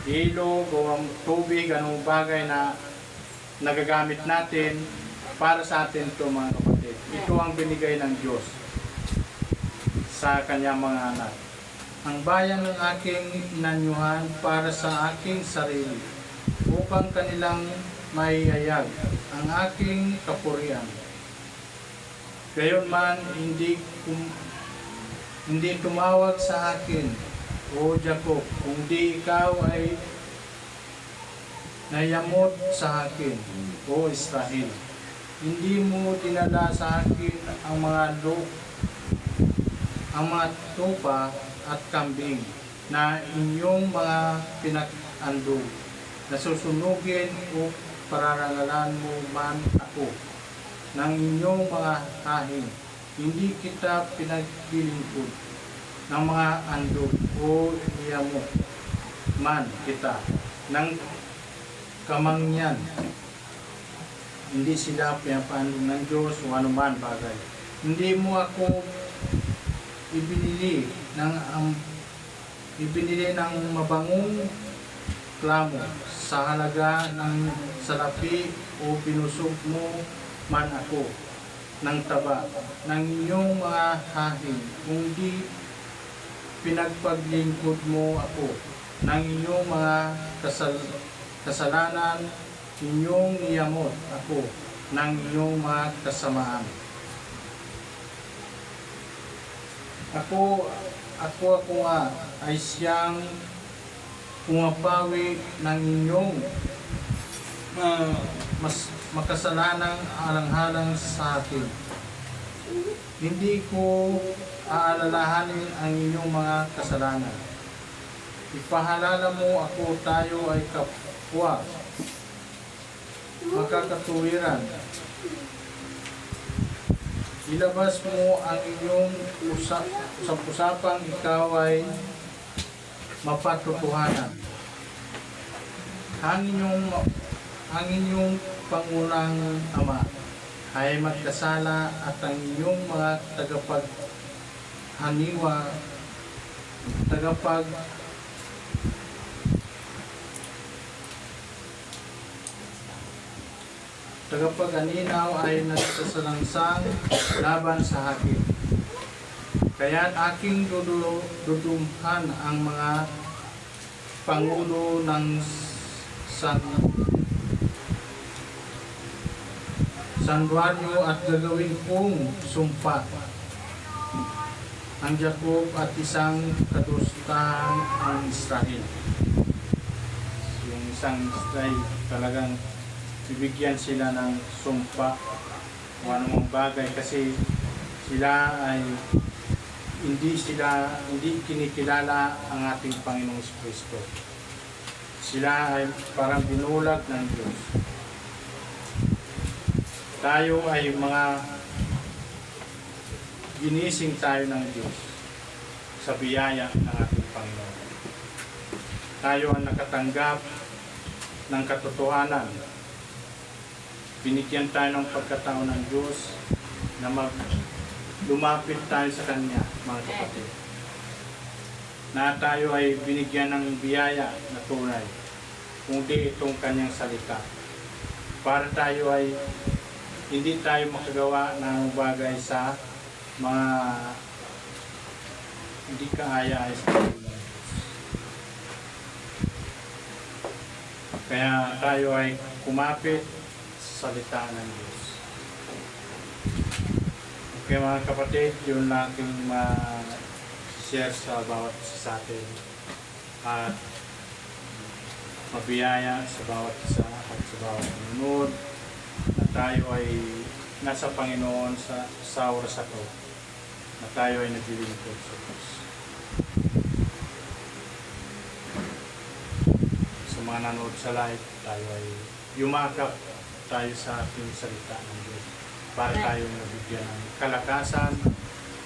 Ilog o ang tubig, anong bagay na nagagamit natin, para sa atin to mga kapatid. Ito ang binigay ng Diyos sa kanyang mga anak. Ang bayan ng aking inanyuhan para sa aking sarili, upang kanilang maiyayag ang aking kapurian. Gayon man, hindi tumawag sa akin, O Jacob, kung di ikaw ay nayamot sa akin, O Israel. Hindi mo dinala sa akin ang mga tupa at kambing na inyong mga pinag-andog. Nasusunugin o pararangalan mo man ako ng inyong mga hahing. Hindi kita pinaglilingkod ng mga andog o iyamo man kita ng kamangyan. Hindi sila pinapaandog ng Diyos o anuman bagay. Hindi mo ako ibinili ng mabangong klamo sa halaga ng salapi, o binusog mo man ako ng taba ng iyong mga hahing, kung di pinagpaglingkod mo ako ng iyong mga kasalanan, inyong niyamot ako ng iyong mga kasamaan. Ako nga ay siyang pumapawi ng inyong makasalanang alang-alang sa akin. Hindi ko aalalahanin ang inyong mga kasalanan. Ipahalala mo ako, tayo ay kapwa, magkakatuwiran. Ilabas mo ang iyong usap-usapang ikaw ay mapatotohanan. Ang inyong pangunang ama ay magkasala at ang iyong mga tagapag-aninaw ay nagsasalangsang laban sa hakim. Kaya't aking dudumhan ang mga pangulo ng santuaryo at gagawin kong sumpa ang Jacob at isang kadustahan ang Israel. Yung isang Israel talagang bibigyan sila ng sumpa o anumang bagay kasi sila ay hindi kinikilala ang ating Panginoong Kristo. Sila ay parang binulag ng Diyos. Tayo ay ginising tayo ng Diyos sa biyaya ng ating Panginoon. Tayo ang nakatanggap ng katotohanan. Binigyan tayo ng pagkataon ng Diyos na lumapit tayo sa Kanya, mga kapatid. Na tayo ay binigyan ng biyaya na tunay, kundi itong Kanyang salita. Para tayo ay hindi tayo makagawa ng bagay sa mga hindi kaaya-aya sa Panginoon. Kaya tayo ay kumapit salita ng Diyos. Okay mga kapatid, yun lang aking ma-share sa bawat isa sa atin at mabiyaya sa bawat isa at sa bawat nanonood na tayo ay nasa Panginoon sa oras ito, na tayo ay naglilingkod sa Diyos. Sa mga nanonood sa live, tayo ay yumakap tayo sa ating salita ng Diyos para tayo nabigyan ng kalakasan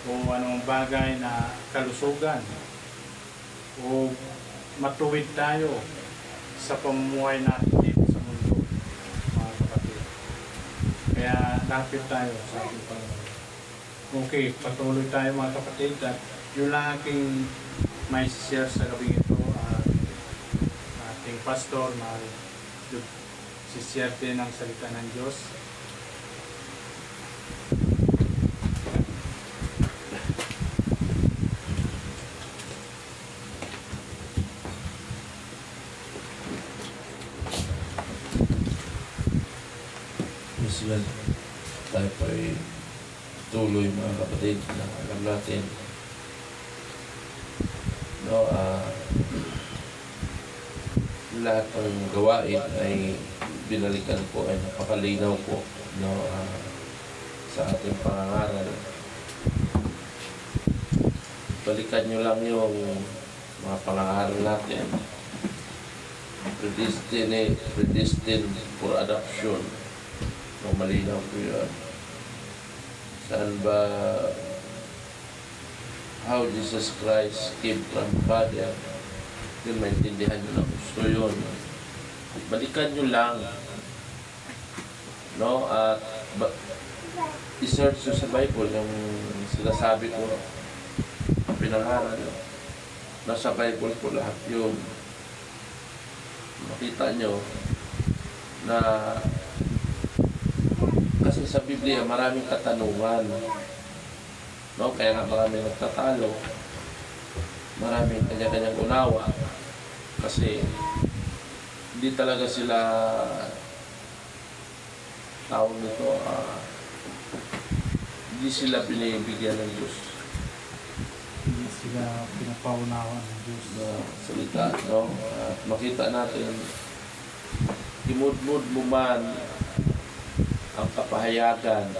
o anong bagay na kalusugan o matuwid tayo sa pamumuhay natin dito sa mundo, mga kapatid. Kaya lapit tayo sa ating Panginoon. Okay, patuloy tayo mga kapatid at yun lang aking may share sa gabing ito ating pastor si-share din ang salita ng Diyos. Well, tayo po ay tuloy mga kapatid na alam natin lahat ng gawain ay binalikan po ay napakalinaw po sa ating pangangaral. Balikan nyo lang yung mga pangangaral natin. Predestined for adoption. Malinaw po yun. Saan ba how Jesus Christ came from Father? Yun, maintindihan nyo na gusto yun. Balikan nyo lang. At i-search nyo sa Bible yung sinasabi ko, pinangaral. Nasa Bible po lahat yun. Makita nyo na kasi sa Biblia maraming katanungan. Kaya nga maraming nagtatalo. Maraming kanya-kanyang unawa. Kasi hindi talaga sila tawag nito, hindi sila binibigyan ng Diyos. Hindi sila pinapaunawan ng Diyos na salita, At makita natin, imudmud mo man ang kapahayagan.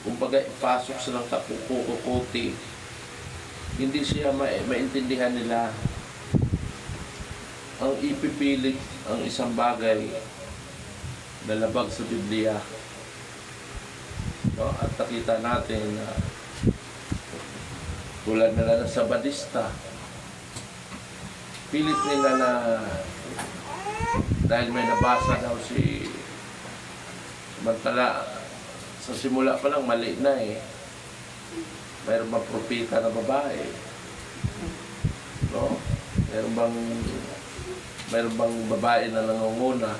Kumbaga, ipasok silang kapukukuti. Hindi siya maintindihan nila. Ang ipipilit ang isang bagay na labag sa Biblia. No? At nakita natin na tulad nila ng Sabadista, pilit nila na dahil may nabasa daw si samantala sa simula pa lang mali na mayroon bang propeta na babae, no? Mayroon bang babae na nangunguna?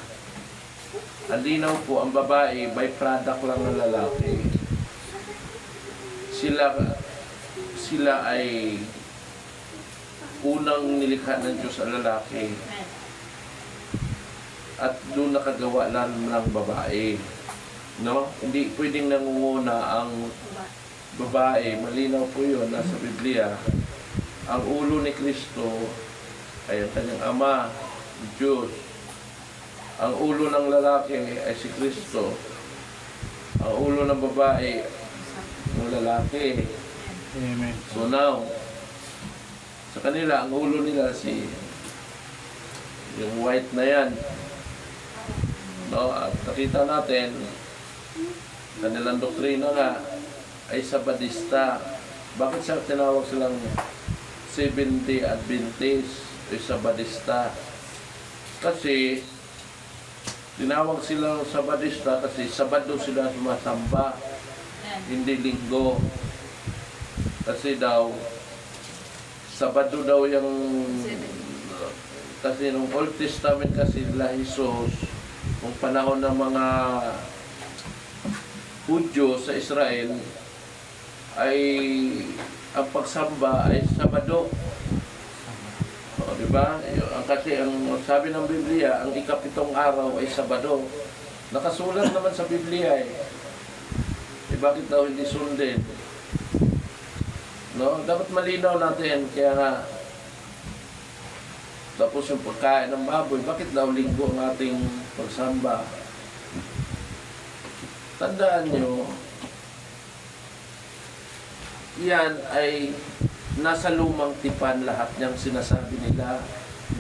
Ang linaw po, ang babae by product lang ng lalaki. Sila ay unang nilikha ng Diyos ang lalaki at doon nakagawa lang ng babae, no? Hindi pwedeng nangunguna ang babae. Malinaw po yun, nasa Biblia. Ang ulo ni Kristo ay ang kanyang ama, Diyos. Ang ulo ng lalaki ay si Kristo. Ang ulo ng babae, ng lalaki. Amen. So now, sa kanila, ang ulo nila yung white na yan. No? At nakita natin, kanilang doktrina nga ay Sabadista. Bakit siya tinawag silang Seventh-day Adventist o Sabadista? Kasi tinawag silang Sabadista kasi Sabado sila sumasamba, hindi Linggo. Kasi daw Sabado daw yung kasi nung Old Testament kasi nila Jesus, nung panahon ng mga Hudyo sa Israel, ay ang pagsamba ay Sabado. O, diba? Kasi ang sabi ng Biblia, ang ikapitong araw ay Sabado. Nakasulat naman sa Biblia bakit daw hindi sundin? No? Dapat malinaw natin, kaya nga tapos yung pagkain ng baboy, bakit daw Linggo ang ating pagsamba? Tandaan nyo, yan ay nasa lumang tipan lahat niyang sinasabi nila.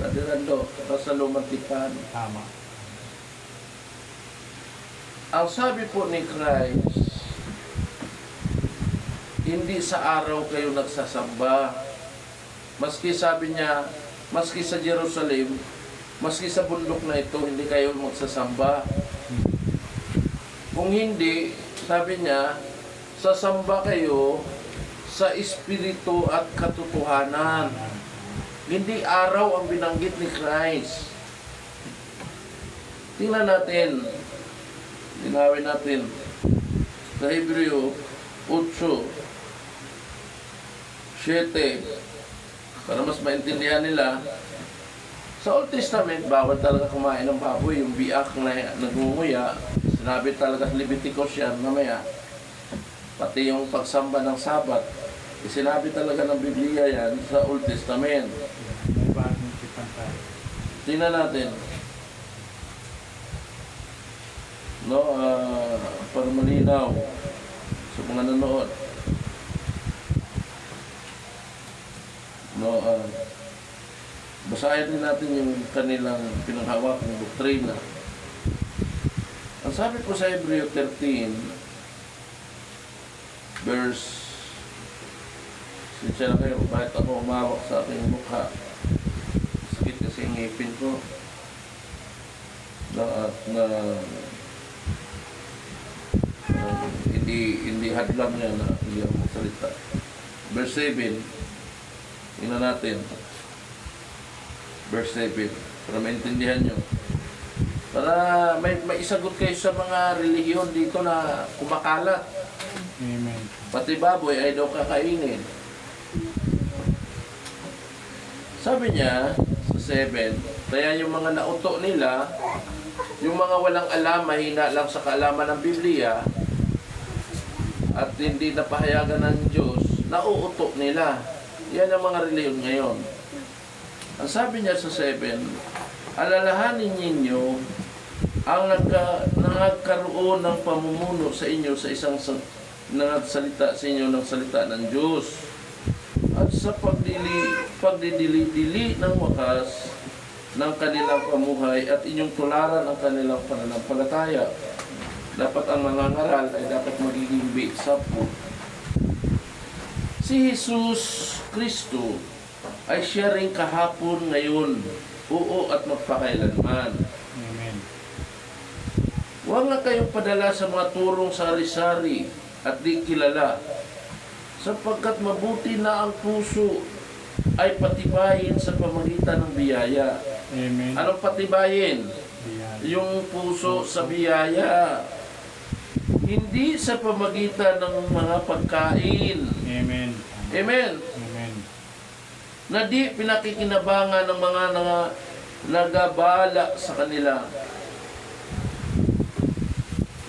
Nadirando, nasa lumang tipan. Tama. Ang sabi po ni Christ, hindi sa araw kayo nagsasamba. Maski sabi niya, maski sa Jerusalem, maski sa bundok na ito, hindi kayo magsasamba. Kung hindi, sabi niya, sasamba kayo sa espiritu at katotohanan. Hindi araw ang binanggit ni Christ. Tingnan natin, linawin natin sa Hebreo 8:7 para mas maintindihan nila. Sa Old Testament, bawal talaga kumain ng baboy. Yung biak na nagunguya, sinabi talaga sa Leviticus yan, mamaya. Pati yung pagsamba ng Sabat, sinabi talaga ng Biblia yan sa Old Testament. May bagong tipan tayo. Tingnan natin. No, para malinaw sa mga nanonood. No, basahin din natin yung kanilang pinanghawakang doktrina. Ang sabi po sa Hebreo 13, verse, sinsya na kayo, bakit ako umawak sa aking mukha? Sakit kasi ang ngipin ko. Hindi hadlang niya na hindi ako magsalita. Verse 7, tingnan natin. Verse 7, para maintindihan nyo. Para may isagot kayo sa mga relihiyon dito na kumakalat. Amen. Pati baboy ay daw kakainin. Sabi niya sa 7, kaya yung mga nauto nila, yung mga walang alam, mahina lang sa kaalaman ng Biblia, at hindi napahayagan ng Diyos, nauuto nila. Yan ang mga relihiyon ngayon. Ang sabi niya sa 7, alalahanin ninyo ang nagkaroon ng pamumuno sa inyo sa isang nagsalita sa inyo ng salita ng Diyos at sa pagdidili ng wakas ng kanilang pamuhay at inyong tularan ang kanilang pananampalataya. dapat ang mangangaral ay dapat magiging example. Si Jesus Kristo ay siya rin kahapon, ngayon, oo at magpakailanman. Amen. Huwag na kayong padala sa mga turong sari-sari at di kilala, sapagkat mabuti na ang puso ay patibayin sa pamagitan ng biyaya. Amen. Anong patibayin? Ayan. Yung puso sa biyaya. Hindi sa pamagitan ng mga pagkain. Amen. Amen. Amen. Na di pinakikinabangan ng mga nagabala sa kanila.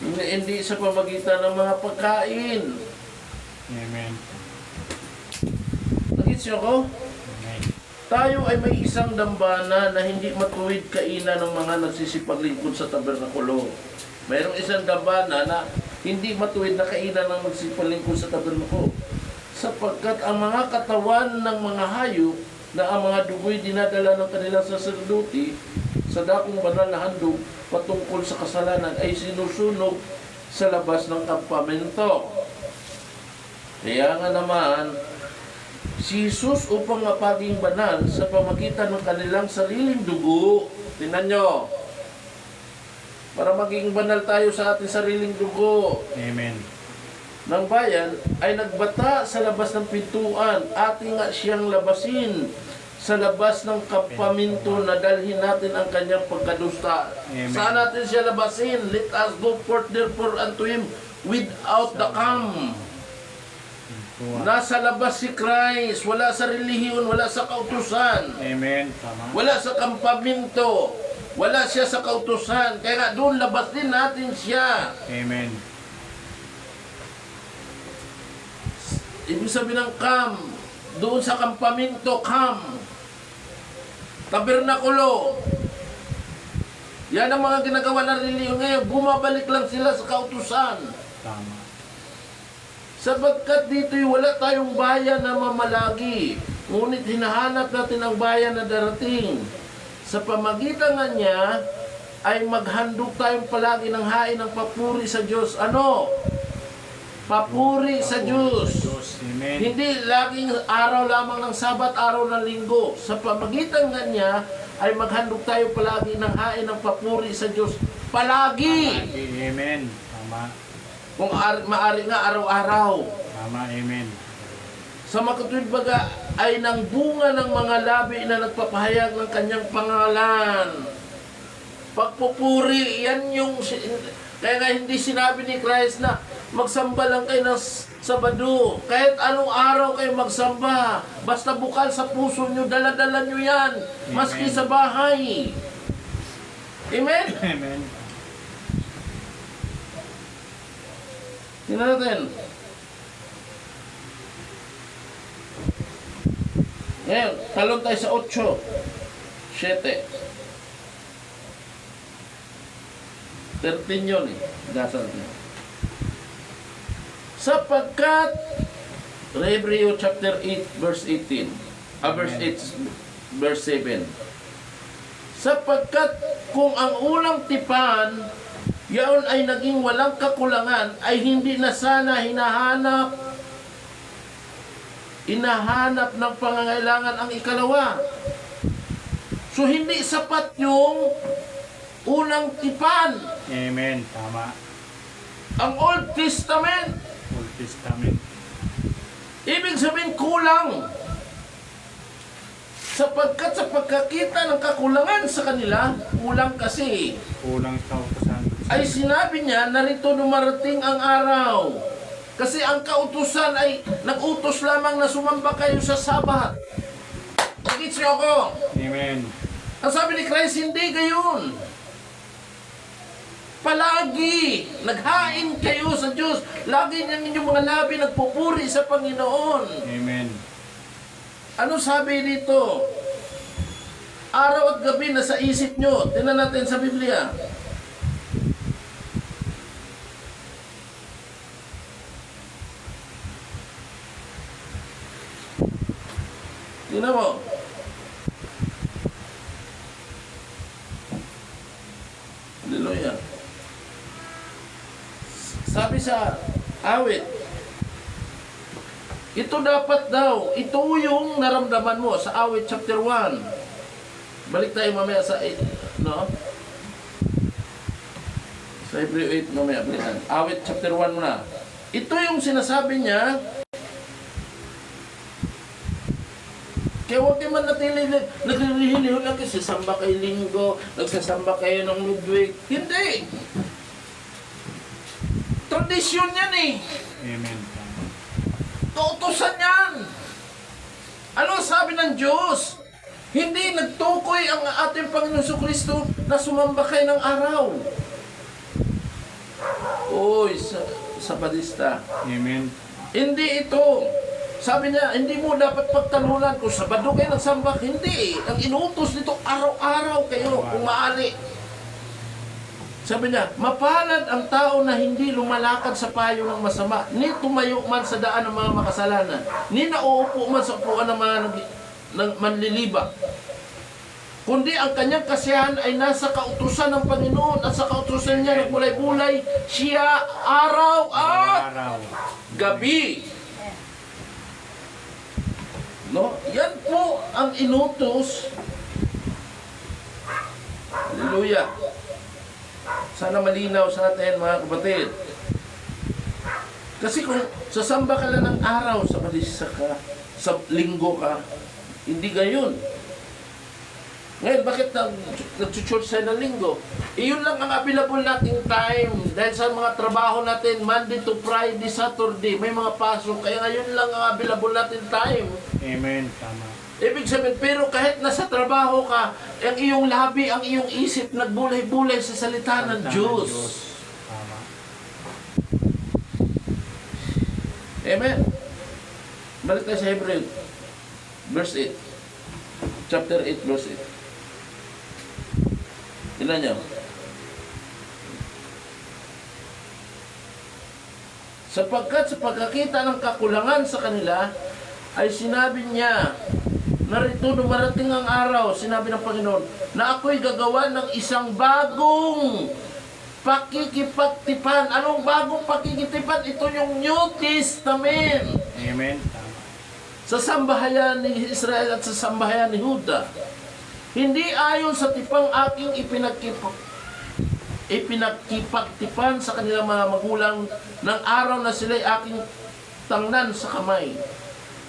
Hindi sa pamagitan ng mga pagkain. Amen. Nagits niyo ako? Amen. Tayo ay may isang dambana na hindi matuwid kainan ng mga nagsisipaglingkod sa tabernakulo. Mayroong isang dambana na hindi matuwid na kainan ng nagsisipaglingkod sa tabernakulo. Sapagkat ang mga katawan ng mga hayop na ang mga dugoy dinadala ng kanilang saserdote sa dakong banal na handog patungkol sa kasalanan ay sinusunog sa labas ng kampamento. Kaya nga naman, si Jesus upang mapaging banal sa pamagitan ng kanilang sariling dugo. Tingnan nyo. Para maging banal tayo sa ating sariling dugo Amen. ng bayan, ay nagbata sa labas ng pintuan. Ating nga siyang labasin sa labas ng kampaminto na dalhin natin ang kanyang pagkadusta. Amen. Saan natin siya labasin? Let us go forth therefore unto him without the camp. Nasa labas si Christ, wala sa relihiyon, wala sa kautusan, Amen. Tama. wala sa kampaminto, wala siya sa kautusan. Kaya nga doon labasin natin siya. Amen. Ibig sabihin ng camp, doon sa kampaminto, camp. Tabernakulo. Yan ang mga ginagawa ng relihiyon ngayon. Bumabalik lang sila sa kautusan. Tama. Sabagkat dito'y wala tayong bayan na mamalagi. Ngunit hinahanap natin ang bayan na darating. Sa pamagitan nga niya, ay maghandog tayong palagi ng hain ng papuri sa Diyos. Ano? Papuri sa Diyos. Amen. Hindi laging araw lamang ng Sabat, araw ng Linggo. Sa pamagitan nga niya, ay maghandog tayo palagi ng hain ng papuri sa Diyos. Palagi! Amen. Tama. Kung maari nga araw-araw. Tama. Amen. Sa makatuwid baga ay nang bunga ng mga labi na nagpapahayag ng kanyang pangalan. Pagpupuri, yan yung... Kaya nga hindi sinabi ni Christ na magsamba lang kayo ng Sabado. Kahit anong araw kayo magsamba. Basta bukal sa puso nyo, dala-dala nyo yan. Maski sa bahay. Amen? Amen. Tingnan natin. Ngayon, talon tayo sa 8. 7. 13 yun eh. Dasal niyo. Sapagkat, Hebreo chapter 8, verse 18. Verse 8, verse 7. Sapagkat kung ang unang tipan, yaon ay naging walang kakulangan, ay hindi na sana hinahanap ng pangangailangan ang ikalawa. So hindi sapat yung unang tipan. Amen. Tama. Ang Old Testament, Old Testament. ibig sabihin kulang. Sapagkat sa pagkakita ng kakulangan sa kanila, kulang kasi. Kulang sa kautusan. Ay sinabi niya, narito dumarating ang araw. Kasi ang kautusan ay nag-utos lamang na sumamba kayo sa Sabat. Nagits niyo ako. Amen. Ang sabi ni Christ, hindi gayon. Palagi, naghain kayo sa Diyos. Lagi ng inyong mga labi nagpupuri sa Panginoon. Amen. Ano sabi dito? Araw at gabi na sa isip nyo. Tingnan natin sa Biblia. Tingnan mo. Hallelujah. sa awit. Ito dapat daw, ito yung naramdaman mo sa awit chapter 1. Balik tayo mamaya sa, no? Sa Hebrew 8 mamaya, balikan. Awit chapter 1 muna. Ito yung sinasabi niya. Kaya huwag kayo manatili, naglilihiliho lang kasi samba kayo linggo, nagsasamba kayo ng midweek. Hindi! Tradisyon yan eh. Amen. Kautusan yan. Ano sabi ng Diyos? Hindi nagtukoy ang ating Panginoon Jesucristo na sumamba kayo ng araw. Uy, Sabadista. Amen. Hindi ito. Sabi niya, hindi mo dapat pagtalunan kung Sabado kayo nagsamba. Hindi. Ang inuutos nito, araw-araw kayo, kung maaari. Sabi niya, mapalad ang tao na hindi lumalakad sa payo ng masama, ni tumayo man sa daan ng mga makasalanan, ni nauupo man sa upuan ng mga manlilibak. Kundi ang kanyang kasiyahan ay nasa kautusan ng Panginoon at sa kautusan niya nagbulay-bulay siya araw at Araw. gabi. No? Yan po ang inutos. Hallelujah. Sana malinaw sa atin mga kapatid. Kasi kung sasamba ka lang ng araw, sa balisa ka, sa linggo ka, hindi gayon. Ngayon, bakit nag-church tayo ng linggo? Iyon lang ang available nating time. Dahil sa mga trabaho natin, Monday to Friday, Saturday, may mga pasok. Kaya ngayon lang ang available natin time. Amen. Tama. Ibig sabihin, pero kahit nasa trabaho ka, ang iyong labi, ang iyong isip, nagbulay-bulay sa salita ng Diyos. Tama. Amen. Balik tayo sa Hebrew. Verse 8. Chapter 8, verse 8. Tignan niyo. Sapagkat sa pagkakita ng kakulangan sa kanila, ay sinabi niya, narito dumarating ang araw, sinabi ng Panginoon, na ako'y gagawa ng isang bagong pakikipagtipan. Anong bagong pakikitipan? Ito yung New Testament. Amen. Tama. Sa sambahayan ni Israel at sa sambahayan ni Juda. Hindi ayon sa tipang aking ipinagkipagtipan sa kanilang mga magulang ng araw na sila'y aking tangnan sa kamay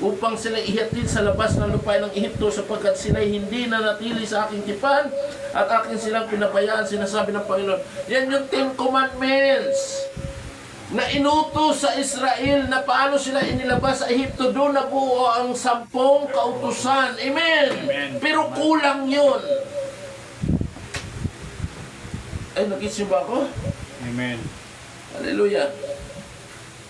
upang sila ihatid sa labas ng lupain ng Ehipto sapagkat sila'y hindi nanatili sa aking tipan at aking silang pinabayaan, sinasabi ng Panginoon. Yan yung 10 Commandments na inutos sa Israel na paano sila inilabas sa Ehipto. Doon nabuo ang 10 kautusan. Amen. Amen. Pero kulang yun. Ay, nag-isip ba ako? Amen. Hallelujah.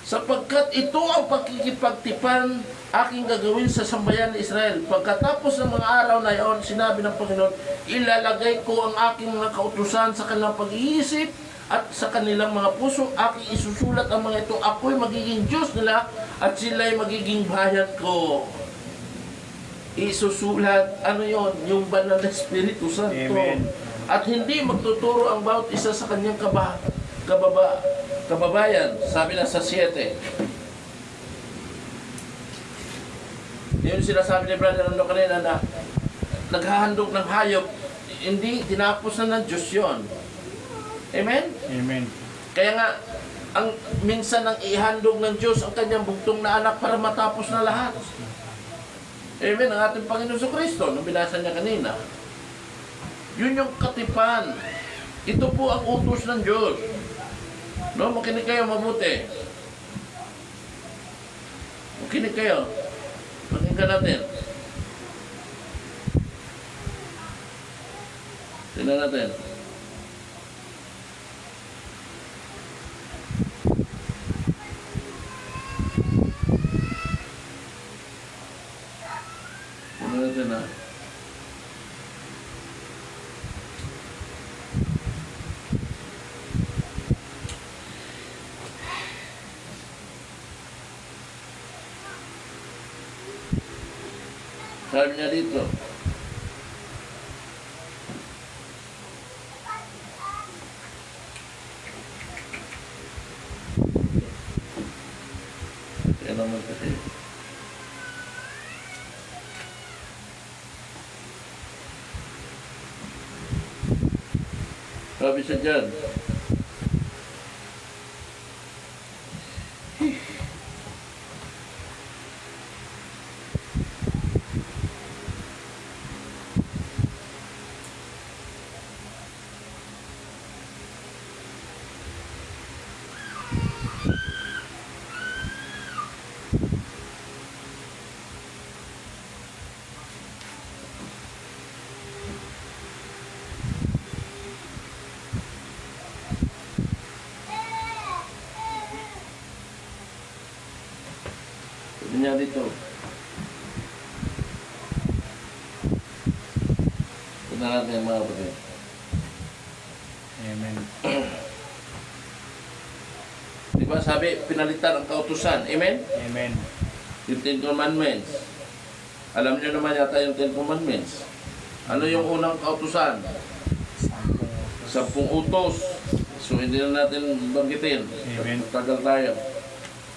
Sapagkat ito ang pakikipagtipan aking gagawin sa sambayan ni Israel. Pagkatapos ng mga araw na iyon, sinabi ng Panginoon, ilalagay ko ang aking mga kautusan sa kanilang pag-iisip at sa kanilang mga puso, aking isusulat ang mga ito. Ako'y magiging Diyos nila at sila'y magiging bayan ko. Isusulat, ano yon? Yung banal na Espiritu Santo. Amen. At hindi magtuturo ang bawat isa sa kanyang kababayan. Sabi na sa 7. Yun sinasabi ni Brother Nando kanina na naghahandog ng hayop. Hindi, tinapos na ng Diyos yun. Amen? Amen. Kaya nga, ang minsan ang ihandog ng Diyos ang kanyang bugtong na anak para matapos na lahat. Amen? Ang ating Panginoon Jesucristo, nung binasa niya kanina. Yun yung katipan. Ito po ang utos ng Diyos. No, makinig kayo mabuti. Makinig kayo. Pakinggan natin. Tingnan natin. Tingnan natin na. Sabi niya dito, Sabi siya dyan. Sabi niya dito. Tignan natin yung mga kapatid. Amen. Diba sabi, pinalitan ang kautusan. Amen? Amen. Yung Ten Commandments. Alam niyo naman yata yung Ten Commandments. Ano yung unang kautusan? 10 utos. So hindi na natin banggitin. Amen. Tagal tayo.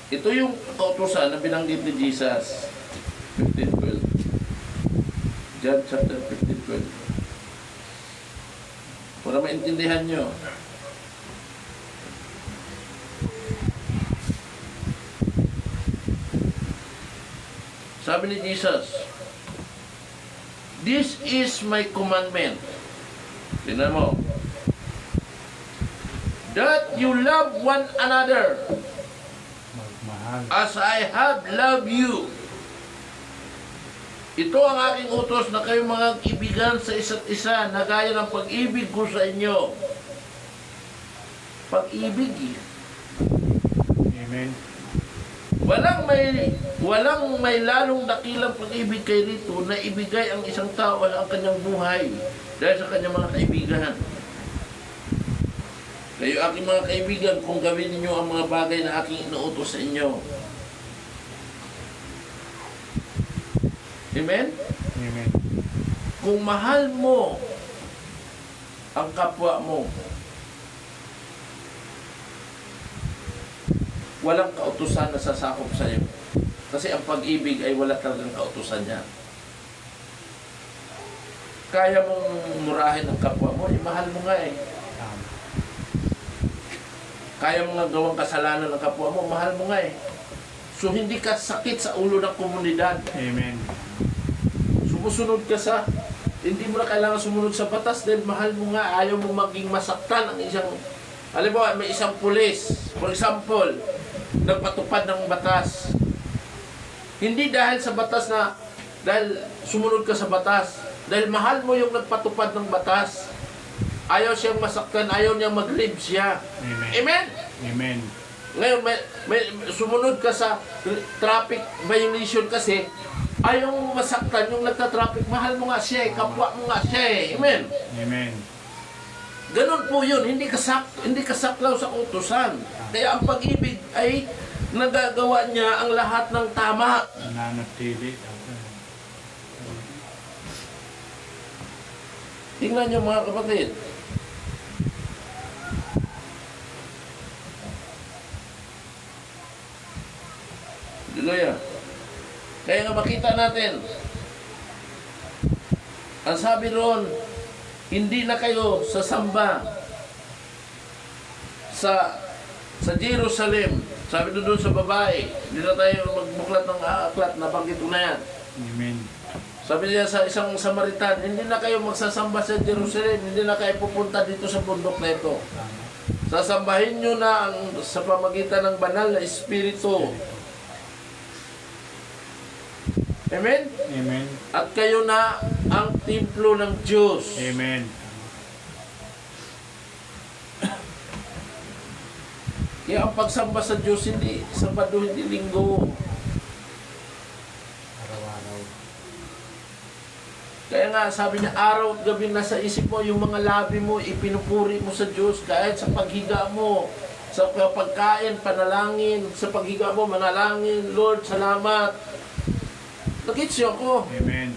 Ito yung kautusan na binanggit ni Jesus. 15:12. John chapter 15:12. Para maintindihan nyo. Sabi ni Jesus, "This is my commandment." Tingnan mo. "That you love one another Magmahal. as I have loved you." Ito ang aking utos na kayo mga ibigan sa isa't isa na gaya ng pag-ibig ko sa inyo. Pag-ibig eh. Amen. Walang may lalong dakilang pag-ibig kay rito na ibigay ang isang tao ang kanyang buhay dahil sa kanyang mga kaibigan. Kayo aking mga kaibigan kung gawin ninyo ang mga bagay na aking inuutos sa inyo. Amen? Amen. Kung mahal mo ang kapwa mo, walang kautusan na sasakop sa iyo. Kasi ang pag-ibig ay wala talagang kautusan niya. Kaya mong murahin ang kapwa mo, mahal mo nga eh. Tama. Kaya mo nga gawang kasalanan ng kapwa mo, mahal mo nga eh. So hindi ka sakit sa ulo ng komunidad. Amen. Sumusunod ka sa, hindi mo na kailangan sumunod sa batas dahil mahal mo nga, ayaw mo maging masaktan ang isang, alam mo, may isang pulis, for example, nagpatupad ng batas. Hindi dahil sa batas na, dahil sumunod ka sa batas, dahil mahal mo yung nagpatupad ng batas. Ayaw siyang masaktan, ayaw niyang mag-live siya. Amen. Amen? Amen. Ngayon, may sumunod ka sa traffic violation kasi, ayaw mong masaktan yung nagta-traffic. Mahal mo nga siya, kapwa mo nga siya. Amen? Amen. Ganun po yun, hindi kasaklaw sa utusan. Kaya ang pag-ibig ay nagagawa niya ang lahat ng tama. Nanatili. Tingnan niyo mga kapatid. Hallelujah. Kaya nga makita natin, ang sabi roon, hindi na kayo sasamba sa Jerusalem. Sabi doon sa babae, hindi na tayo magbuklat ng aklat, nabanggit ko na yan. Amen. Sabi niya sa isang Samaritan, hindi na kayo magsasamba sa Jerusalem, hindi na kayo pupunta dito sa bundok na ito. Tama. Sasambahin nyo na sa pamagitan ng banal na Espiritu. Amen? Amen. At kayo na ang templo ng Diyos. Amen. Kaya ang pagsamba sa Diyos, hindi Sabado, hindi Linggo. Araw-araw. Kaya nga, sabi niya, araw at gabi nasa isip mo, yung mga labi mo, ipinupuri mo sa Diyos, kahit sa paghiga mo, sa pagkain, panalangin, sa paghiga mo, manalangin, Lord, salamat. Nakits niyo ako. Amen.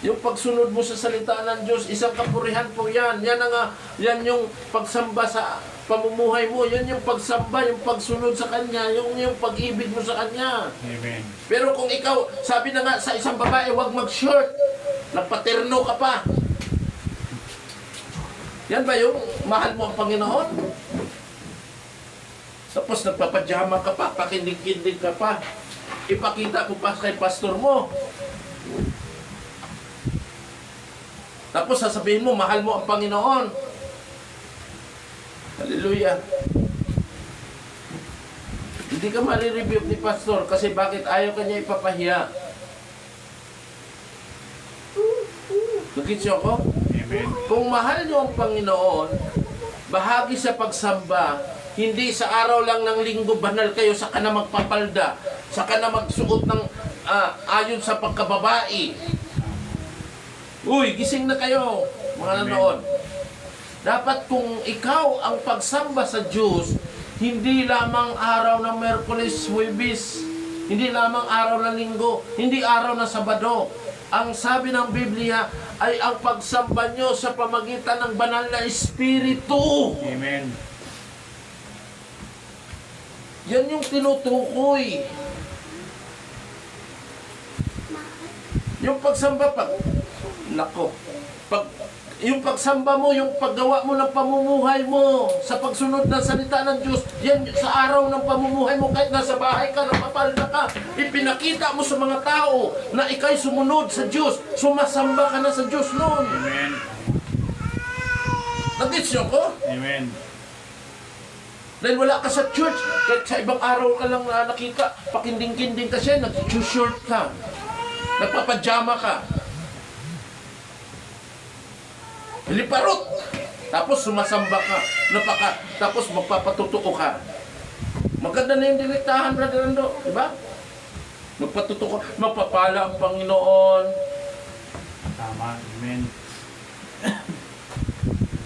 Yung pagsunod mo sa salita ng Diyos, isang kapurihan po yan. Yan yung pagsamba sa pamumuhay mo. Yan yung pagsamba, yung pagsunod sa Kanya, yung pag-ibig mo sa Kanya. Amen. Pero kung ikaw, sabi na nga sa isang babae, huwag mag-short. Nagpaterno ka pa. Yan ba yung mahal mo ang Panginoon? Tapos nagpapajama ka pa, pakindig-kindig ka pa. Ipakita mo pa kay pastor mo. Tapos sasabihin mo, mahal mo ang Panginoon. Hallelujah. Hindi ka marirebuke ni pastor kasi bakit ayaw ka niya ipapahiya. Nakita ko? Amen. Kung mahal niyo ang Panginoon, bahagi sa pagsamba, hindi sa araw lang ng linggo banal kayo, saka na magpapalda, saka na magsuot ng ayon sa pagkababae. Uy, gising na kayo, mga nanood. Dapat kung ikaw ang pagsamba sa Diyos, hindi lamang araw ng Miyerkules, Huwebes, hindi lamang araw ng Linggo, hindi araw ng Sabado. Ang sabi ng Biblia ay ang pagsamba nyo sa pamagitan ng banal na Espiritu. Amen. Yan yung tinutukoy. Yung pagsamba, yung pagsamba mo, yung paggawa mo ng pamumuhay mo sa pagsunod ng salita ng Diyos, yan sa araw ng pamumuhay mo, kahit nasa bahay ka, napapalda ka, ipinakita mo sa mga tao na ikay sumunod sa Diyos, sumasamba ka na sa Diyos noon. Amen. Nag-gets nyo ko? Amen. Dahil wala ka sa church, kahit sa ibang araw ka lang nakita, pakinding-kinding ka siya, nag-shirt ka, nagpapajama ka. Liparot. Tapos sumasamba ka. Tapos magpapatutuko ka. Maganda na yung direktahan, Brother Ando. Diba? Magpatutuko. Magpapala ang Panginoon. Tama. Amen.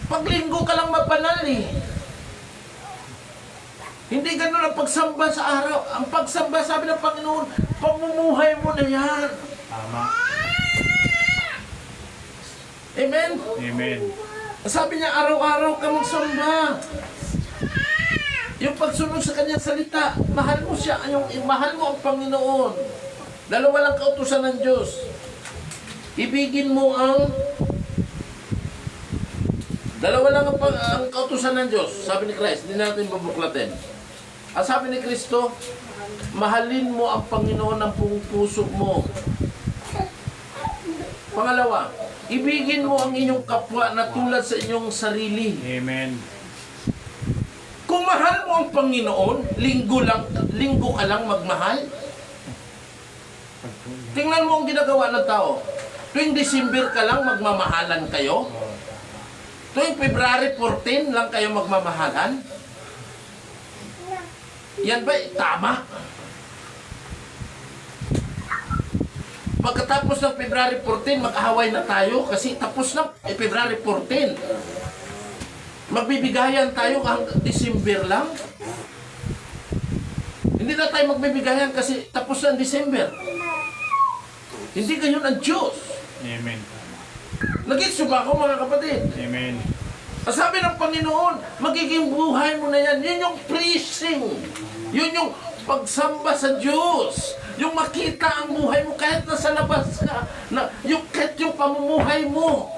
Paglinggo ka lang mapanal eh. Hindi ganun ang pagsamba sa araw. Ang pagsamba, sabi ng Panginoon, pamumuhay mo na yan. Tama. Amen? Amen. Sabi niya, araw-araw ka magsamba. Yung pagsunod sa kanyang salita, mahal mo siya, mahal mo ang Panginoon. Dalawa lang kautusan ng Diyos. Ibigin mo ang dalawa lang ang kautusan ng Diyos. Sabi ni Christ, hindi natin babuklatin. Ang sabi ni Kristo, mahalin mo ang Panginoon ng buong puso mo. Pangalawa, ibigin mo ang inyong kapwa na tulad sa inyong sarili. Amen. Kung mahal mo ang Panginoon, linggo ka lang magmahal. Tingnan mo ang ginagawa ng tao. Tuwing December ka lang magmamahalan kayo. Tuwing February 14 lang kayo magmamahalan. Yan ba tama? Pagkatapos ng February 14, mag-ahaway na tayo kasi tapos na February 14. Magbibigayan tayo hanggang December lang. Hindi na tayo magbibigayan kasi tapos na ang December. Hindi ganyan ang Diyos. Amen. Nag-gets ba ako, mga kapatid? Amen. Ang sabi ng Panginoon, magiging buhay mo na yan. Yun yung preaching. Yun yung pagsamba sa Diyos. Yung makita ang buhay mo kahit nasa labas ka. Kahit yung pamumuhay mo.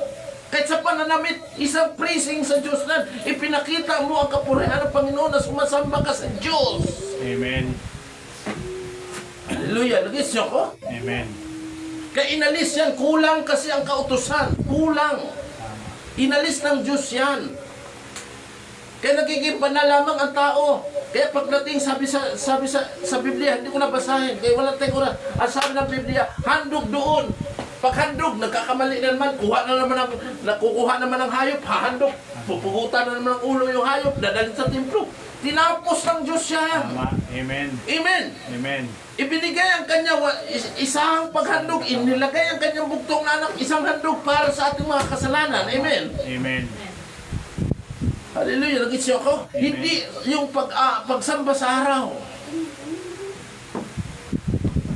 Kahit sa pananamit, isang praising sa Diyos na ipinakita mo ang kapurihan ng Panginoon na sumasamba ka sa Diyos. Amen. Hallelujah. Nag-gets niyo ko? Amen. Kaya inalis yan, kulang kasi ang kautusan. Kulang. Inalis ng Diyos yan. Kaya nagiging banal lamang ang tao. Kaya pagdating sabi sa Biblia, hindi ko nabasahin. Kaya walang tayong oras. Ang sabi ng Biblia, handog doon. Pag handog, nagkakamali na naman, nakukuha naman ng hayop, hahandog. Pupugutan na naman ang ulo yung hayop, dadalhin sa templo. Tinapos ng Diyos siya. Tama. Amen. Amen. Amen. Ibinigay ang kanya isang paghandog, inilagay ang kanyang bugtong na anak, isang handog para sa ating mga kasalanan. Amen. Amen. Hallelujah. Nag-gets niyo ako? Amen. Hindi yung pagsamba sa araw.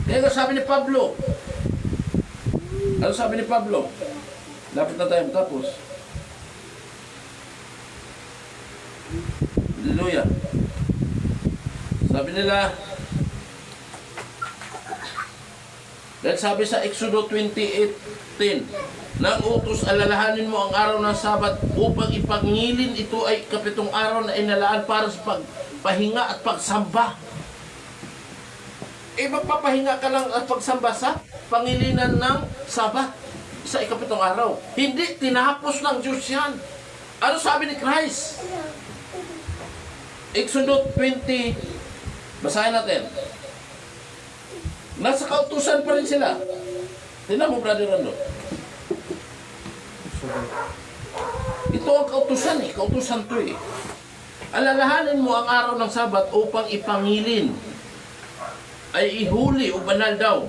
Kaya sabi ni Pablo, ano sabi ni Pablo? Dapat na tayo tapos. Hallelujah. Sabi nila, dahil sabi sa Exodo 28:10, Nang utos, alalahanin mo ang araw ng Sabat upang ipangilin ito ay kapitong araw na inalaan para sa pagpahinga at pagsamba. Magpapahinga ka lang at pagsamba sa pangilinan ng Sabat sa ikapitong araw. Hindi, tinapos ng Diyos yan. Ano sabi ni Christ? Exodus 20, basahin natin. Nasa kautusan pa rin sila. Tingnan mo, Brother Rando. Ito ang kautusan kautusan to Alalahanin mo ang araw ng Sabat upang ipangilin. Ay ihuli o banal daw.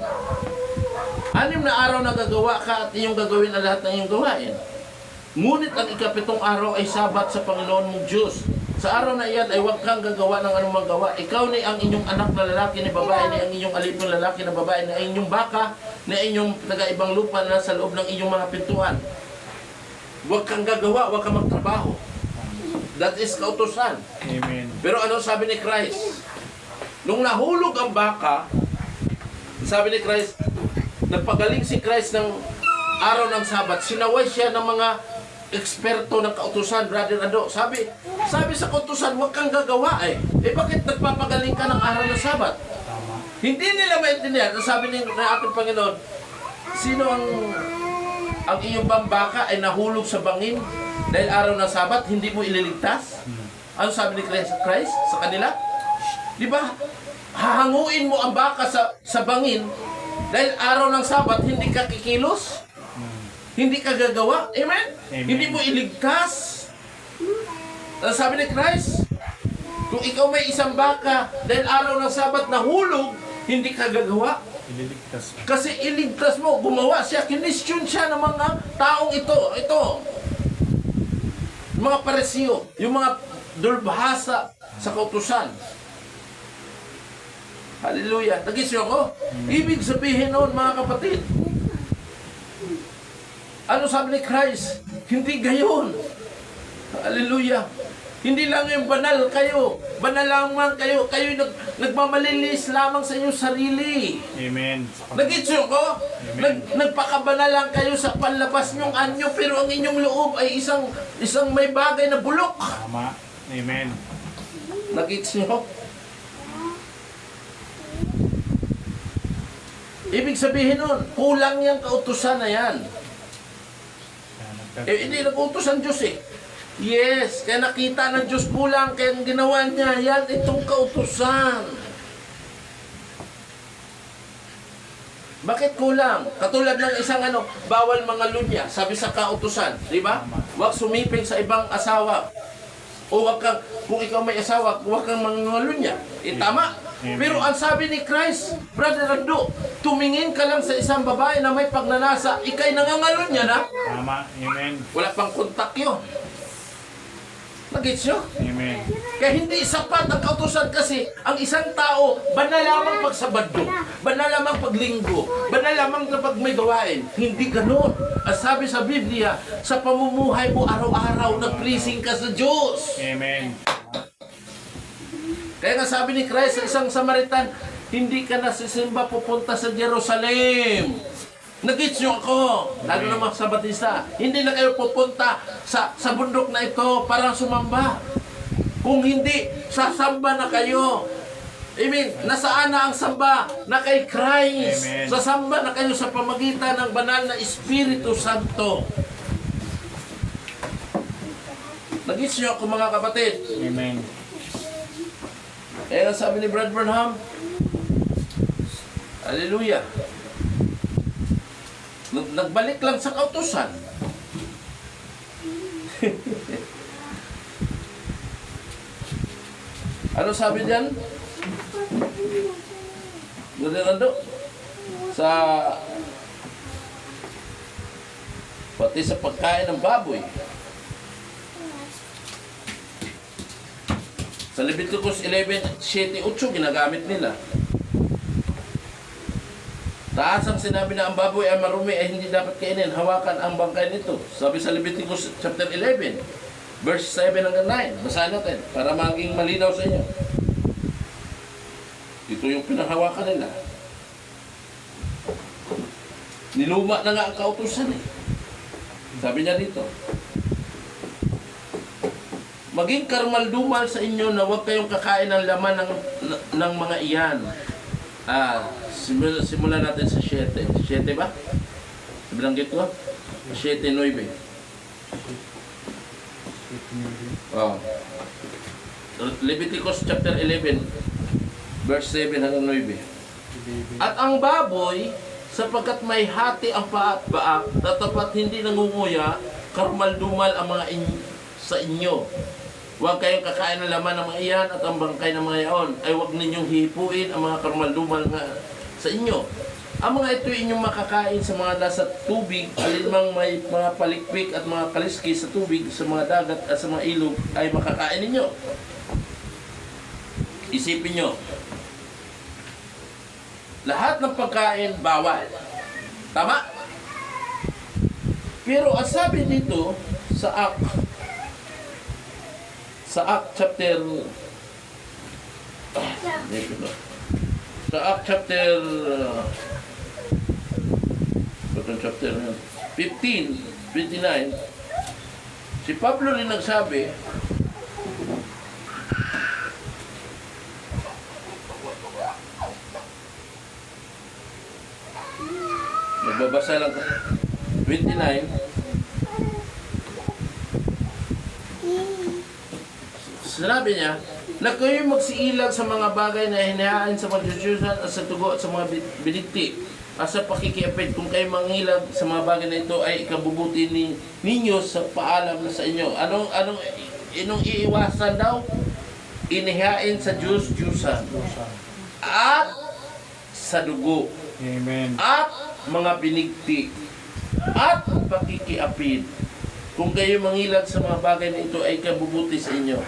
6 na araw na gagawa ka at iyong gagawin ang lahat ng iyong gawain. Ngunit ang ikapitong araw ay Sabat sa Panginoon mong Diyos. Sa araw na iyan ay huwag kang gagawa ng anumang gawa. Ikaw ni ang inyong anak na lalaki ni babae, ni ang inyong alipong lalaki na babae, ni ang inyong baka, ni ang inyong taga-ibang lupa na sa loob ng inyong mga pintuan. Huwag kang gagawa, huwag kang magtrabaho. That is kautusan. Amen. Pero ano sabi ni Christ? Nung nahulog ang baka, sabi ni Christ, nagpagaling si Christ ng araw ng Sabat, sinaway siya ng mga eksperto ng kautusan, Brother Ando. Sabi sa kautusan, huwag kang gagawa bakit nagpapagaling ka ng araw ng Sabat? Hindi nila maintindihan. Sabi ng ating Panginoon, sino ang iyong bambaka ay nahulog sa bangin dahil araw ng Sabat, hindi mo ililigtas? Ano sabi ni Christ sa kanila? Di ba? Hahanguin mo ang baka sa bangin dahil araw ng Sabat, hindi ka kikilos? Hindi ka gagawa? Amen? Amen. Hindi mo iligtas? Ano sabi ni Christ? Kung ikaw may isang baka dahil araw ng Sabat nahulog, hindi ka gagawa? Ililigtas. Kasi iligtas mo, gumawa siya, kinestyon siya ng mga taong ito, mga paresiyo, yung mga dulbhasa sa kautusan. Hallelujah. Nagis niyo ako? Ibig sabihin noon, mga kapatid, ano sabi ni Christ? Hindi gayon. Hallelujah. Hindi lang yung banal kayo. Banal lamang kayo. Kayo nagmamalinis lamang sa inyong sarili. Amen. Nag-itso ko? Nagpakabanal lang kayo sa panlabas nyong anyo, pero ang inyong loob ay isang may bagay na bulok. Tama. Amen. Nag-itso. Ibig sabihin nun, kulang yung kautusan na yan. Hindi nag-utos ang Diyos Yes, kaya nakita ng Diyos kulang, kaya ginawa niya, yan itong kautusan. Bakit kulang? Katulad ng isang bawal mga lunya, sabi sa kautusan, di ba? Huwag sumiping sa ibang asawa. O huwag kang, kung ikaw may asawa, huwag kang mga lunya. Tama? Pero ang sabi ni Christ, Brother Rando, tumingin ka lang sa isang babae na may pagnanasa, ikay nangangalunya na. Tama. Amen. Wala pang kontak yun. Nag-gets nyo? Amen. Kaya hindi sapat ang kautusan kasi ang isang tao, banal lamang pag Sabado, banal lamang pag Linggo, banal lamang pag may gawain. Hindi ganun. At sabi sa Biblia, sa pamumuhay mo araw-araw, nag-pleasing ka sa Diyos. Amen. Kaya nga sabi ni Christ sa isang Samaritan, hindi ka nasisimba pupunta sa Jerusalem. Nag-gets nyo ako, lalo naman sa Batista. Hindi na kayo pupunta sa bundok na ito para sumamba. Kung hindi, sasamba na kayo. I mean, nasaan na ang samba? Na kay Christ. Amen. Sasamba na kayo sa pamagitan ng banal na Espiritu Santo. Nag-gets nyo ako, mga kapatid. Amen. Kaya sabi ni Brad Branham, hallelujah. Nagbalik lang sa kautusan. Ano sabi diyan? Nando? Pati sa pagkain ng baboy. Sa Leviticus 11:7-8 ginagamit nila. Taas ang sinabi na ang baboy ay marumi ay hindi dapat kainin. Hawakan ang bangkay nito. Sabi sa Leviticus chapter 11, verse 7 hanggang 9. Basahin natin para maging malinaw sa inyo. Ito yung pinanghawakan nila. Niluma na nga ang kautusan Sabi niya dito, maging karmaldumal sa inyo na huwag kayong kakain ng laman ng mga iyan. Simulan natin sa 7. 7 ba? Bilanggit ko? 7:9. Oh. Leviticus chapter 11, verse 7 hanggang 9. At ang baboy, sapagkat may hati ang paa at baak, tatapat hindi nangunguya, karmaldumal ang mga sa inyo. Huwag kayong kakain ng laman ng mga iyan at ang bangkay ng mga iyon ay huwag ninyong hihipuin ang mga karmaldumal nga sa inyo. Ang mga ito inyong makakain sa mga nasa tubig, alinmang may mga palikpik at mga kaliski sa tubig, sa mga dagat at sa mga ilog ay makakain ninyo. Isipin nyo, lahat ng pagkain bawal. Tama? Pero ang sabi dito sa Acts chapter chapter 15:29, si Pablo rin nagsabi, nagbabasa lang 29. Sinabi niya, na kayo magsiilag sa mga bagay na hinahaan sa mga Diyos-Diyosan at sa tugo at sa mga bilikti at sa pakikiapid. Kung kayo mangilag sa mga bagay na ito ay ikabubuti ninyo sa paalam na sa inyo. Inong iiwasan daw? Inihain sa Diyos-Diyosan at sa dugo. Amen. At mga binikti at pakikiapid. Kung kayo mangilag sa mga bagay na ito ay kabubuti sa inyo.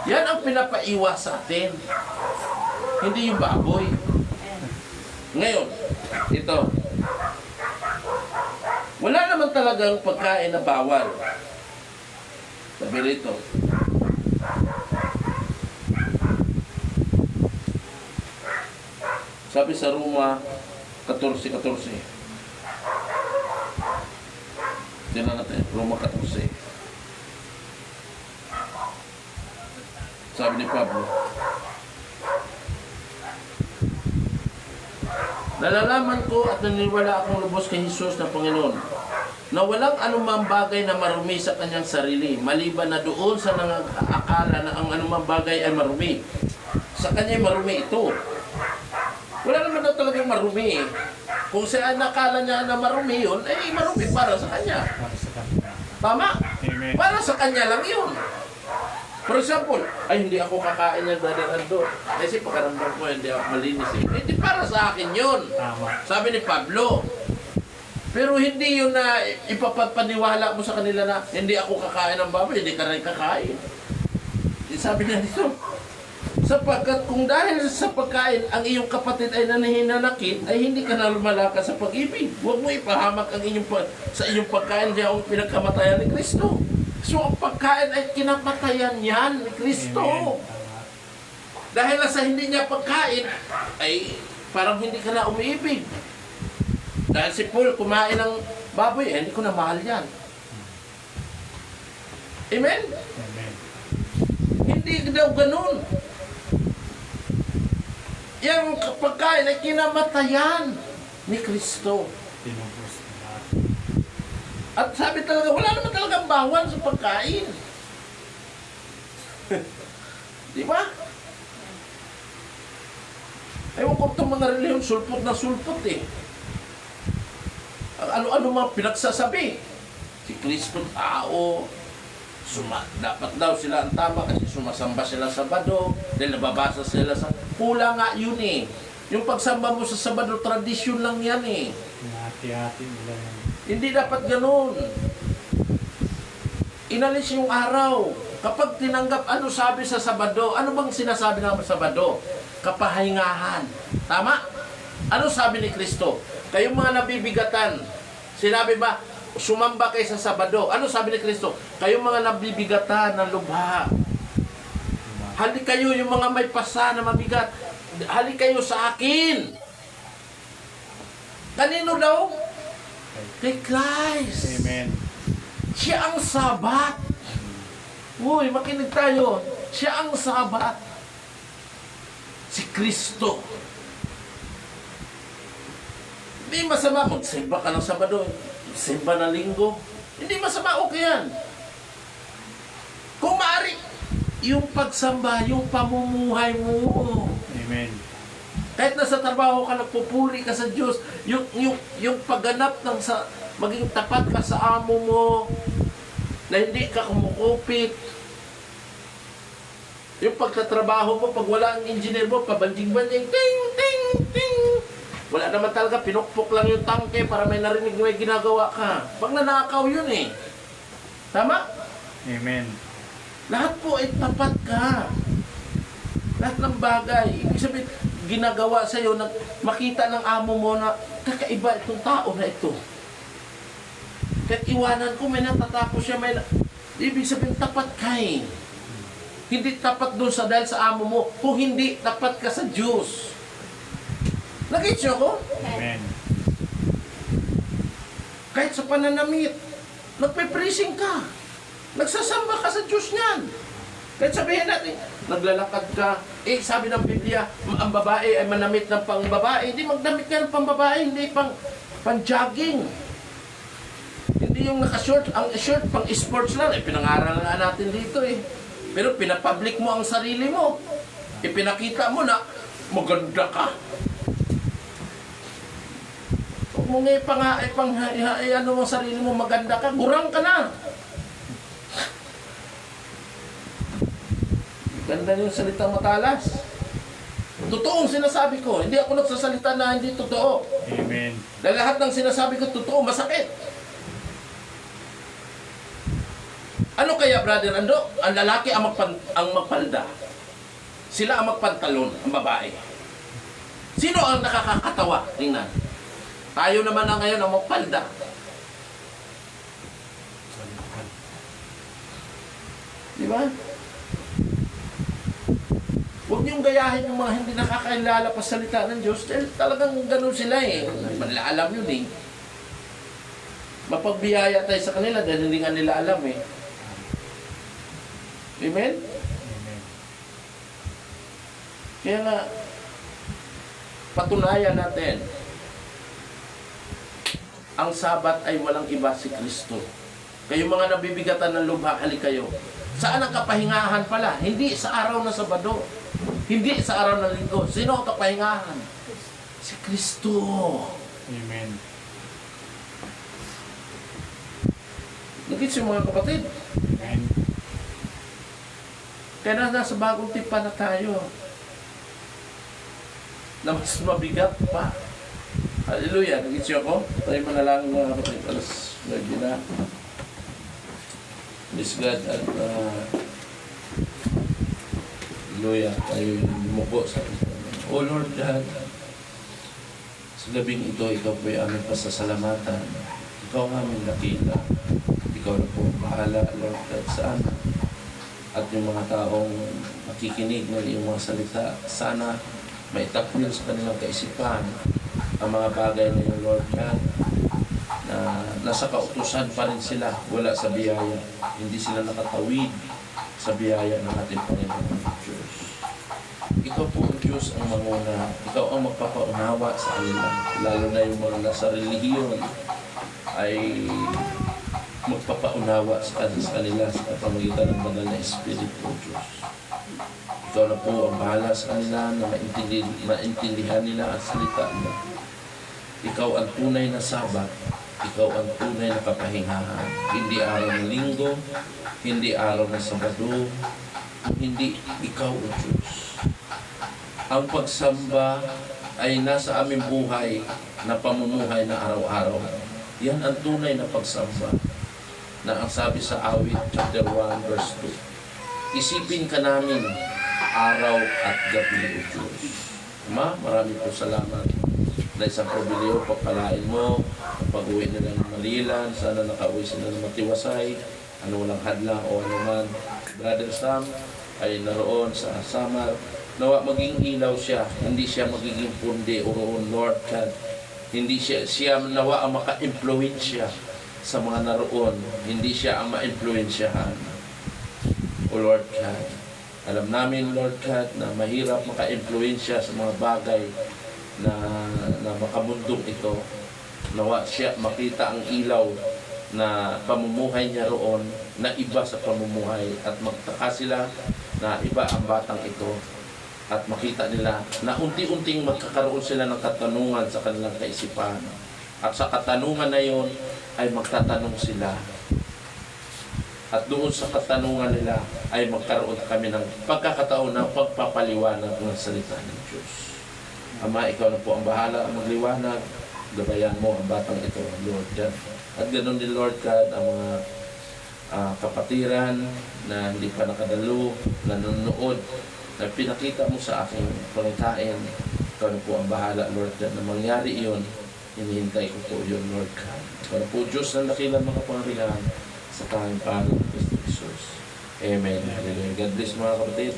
Yan ang pinapaiwas sa atin. Hindi yung baboy. Ngayon, ito. Wala naman talagang pagkain na bawal. Sabi rito. Sabi sa Roma 14:14. Diyan na natin, Roma 14. Sabi ni Pablo, nalalaman ko at naniniwala akong lubos kay Jesus na Panginoon na walang anumang bagay na marumi sa kanyang sarili, maliban na doon sa nangakala na ang anumang bagay ay marumi. Sa kanya ay marumi ito. Wala naman daw talagang marumi eh. Kung siya nakala niya na marumi yun, ay marumi para sa kanya. Tama? Amen. Para sa kanya lang yun. For example, ay hindi ako kakain ng Brother Ando. Kasi pagkaramdam ko hindi ako malinis eh. Hindi para sa akin yun. Tama. Sabi ni Pablo. Pero hindi yun na ipapaniwala mo sa kanila na hindi ako kakain ng baboy, hindi ka rin kakain. Sabi niya dito, sapagkat kung dahil sa pagkain ang iyong kapatid ay nanahinanakit, ay hindi ka na lumalakas sa pag-ibig. Huwag mo ipahamak ang sa iyong pagkain diya ang pinagkamatayan ni Kristo. So ang pagkain ay kinamatayan yan ni Kristo. Dahil sa hindi niya pagkain, ay parang hindi ka na umiibig. Dahil si Paul kumain ng baboy, eh, hindi ko na mahal yan. Amen? Amen. Hindi daw ganun. Yung pagkain ay kinamatayan ni Kristo. Tinubos na lahat. At sabi talaga, wala naman talagang bawal sa pagkain. Di ba? Ewan ko itong mga reliyon, sulpot na sulpot eh. Ano-ano mga pinagsasabi. Si Kristo tao, dapat daw sila ang tama kasi sumasamba sila sa Sabado, dahil nababasa sila sa... Pula nga yun eh. Yung pagsamba mo sa Sabado, tradisyon lang yan eh. Hati-hati nila yan. Hindi dapat ganun. Inalis yung araw. Kapag tinanggap, ano sabi sa Sabado? Ano bang sinasabi ng Sabado? Kapahingahan. Tama? Ano sabi ni Kristo? Kayong mga nabibigatan, sinabi ba, sumamba kayo sa Sabado. Ano sabi ni Kristo? Kayong mga nabibigatan ng lubha. Halik kayo yung mga may pasa na mabigat. Halik kayo sa akin. Kanino daw? Kay Christ. Amen. Siya ang Sabat. Uy, makinig tayo. Siya ang Sabat. Si Kristo. Hindi masama magsimba ka ng Sabado, simba ng Linggo. Hindi masama, okay yan. Kung maaari, yung pagsamba, yung pamumuhay mo. Amen. Kahit nasa trabaho ka, nagpupuri ka sa Diyos, yung pagganap ng maging tapat ka sa amo mo, na hindi ka kumukupit. Yung pagtatrabaho mo, pag wala ang engineer mo, pabanjing-banjing, ting, ting, ting. Wala naman talaga, pinukpok lang yung tangke para may narinig na may ginagawa ka. Pag nanakaw yun eh. Tama? Amen. Lahat po ay tapat ka. Lahat ng bagay. Ibig sabihin, ginagawa sa'yo, makita ng amo mo na kakaiba itong tao na ito. Kahit iwanan ko, may natatapos siya, ibig sabihin, tapat ka eh. Hindi tapat doon dahil sa amo mo. Kung hindi, tapat ka sa Diyos. Nag-gets nyo ko? Amen. Kahit sa pananamit, nagpe-praising ka. Nagsasamba ka sa Diyos niyan. Kahit sabihin natin, naglalakad ka, sabi ng Biblia, ang babae ay manamit ng pang-babae. Hindi magdamit ka ng pang-babae, hindi pang-jogging. Hindi yung naka-short, ang short pang-sports lang. Pinangaral nga natin dito eh. Pero pinapublic mo ang sarili mo. Ipinakita mo na maganda ka. Huwag mo nga ano mo sarili mo, maganda ka, gurang ka na. Ganda yung salitang matalas. Totoong sinasabi ko, hindi ako nagsasalita na hindi totoo. Amen. Dahil lahat ng sinasabi ko totoo, masakit. Ano kaya, Brother Ando? Ang lalaki ang magpalda. Sila ang magpantalon, ang babae. Sino ang nakakatawa? Tingnan. Tayo naman na ngayon ang magpalda. Di ba? Huwag niyong gayahin yung mga hindi nakakailala pa salita ng Diyos. Dahil talagang ganun sila eh. Alam yun eh. Mapagbiyaya tayo sa kanila dahil hindi nga nila alam eh. Amen? Amen. Kaya nga, patunayan natin, ang Sabat ay walang iba si Kristo. Kayo mga nabibigatan ng lubha, halik kayo. Saan ang kapahingahan pala? Hindi sa araw ng Sabado. Hindi sa araw ng Linggo. Sino ang kapahingahan? Si Kristo. Amen. Nagkits yung mga kapatid. Amen. Kaya nasa bagong tipan na tayo. Na mas mabigat pa. Hallelujah. Nagkits yung ako. Tayo manalangin mga kapatid. Alas 9 na. Praise God at hallelujah. Tayo lumuko sa Oh Lord God, sa gabing ito, Ikaw po yung aming pasasalamatan. Ikaw ang aming nakita. Ikaw na po bahala, Lord God, sa amin. At yung mga taong makikinig ng iyong mga salita, sana maitapil sa kanilang kaisipan ang mga bagay na yung Lord God, na nasa kautusan pa rin sila, wala sa biyaya. Hindi sila nakatawid sa biyaya ng ating Panginoon Diyos. Ikaw po ang Diyos ang manguna. Ikaw ang magpapaunawa sa kanila. Lalo na yung mga nasa relihiyon ay magpapaunawa sa kanila sa pamamagitan ng banal na Espiritu o Diyos. Ikaw na po ang bahala sa kanila na maintindihan nila ang salita mo. Ikaw ang tunay na Sabat. Ikaw ang tunay na kapahingahan. Hindi araw ng Linggo, hindi araw ng Sabado, hindi ikaw o Diyos. Ang pagsamba ay nasa aming buhay na pamumuhay na araw-araw. Yan ang tunay na pagsamba na ang sabi sa Awit chapter 1 verse 2. Isipin ka namin araw at gabi o Diyos. Ama, marami po salamat dahil sa Probilio, pagpalain mo ang pag-uwi nila ng Malilan, sana nakauwi sila ng matiwasay, ano walang hadlang o ano man. Brother Sam ay naroon sa Samar, nawa maging ilaw siya, hindi siya magiging pundi o roon, Lord God. Hindi siya nawa ang maka-influensya sa mga naroon, hindi siya ang ma-impluensyahan. O Lord God, alam namin, Lord God, na mahirap maka-impluensya sa mga bagay na makamundong ito. Nawa siya makita ang ilaw na pamumuhay niya roon na iba sa pamumuhay at magtaka sila na iba ang batang ito at makita nila na unti-unting magkakaroon sila ng katanungan sa kanilang kaisipan at sa katanungan na yon ay magtatanong sila at doon sa katanungan nila ay magkaroon kami ng pagkakataon ng pagpapaliwanag ng salita ng Diyos. Ama, ikaw na po ang bahala magliwanag. Gabayan mo ang batang ito, Lord God. At ganoon din, Lord God, ang mga kapatiran na hindi pa nakadalo, nanonood, na pinakita mo sa aking pangitain. Ikaw na po ang bahala, Lord God, na mangyari iyon. Hinihintay ko po yun, Lord God. Ikaw na po, Diyos ng dakilang mga pangarihan sa tanging pangalan ng Kristo Jesus. Amen. Hallelujah. God bless mga kapatid.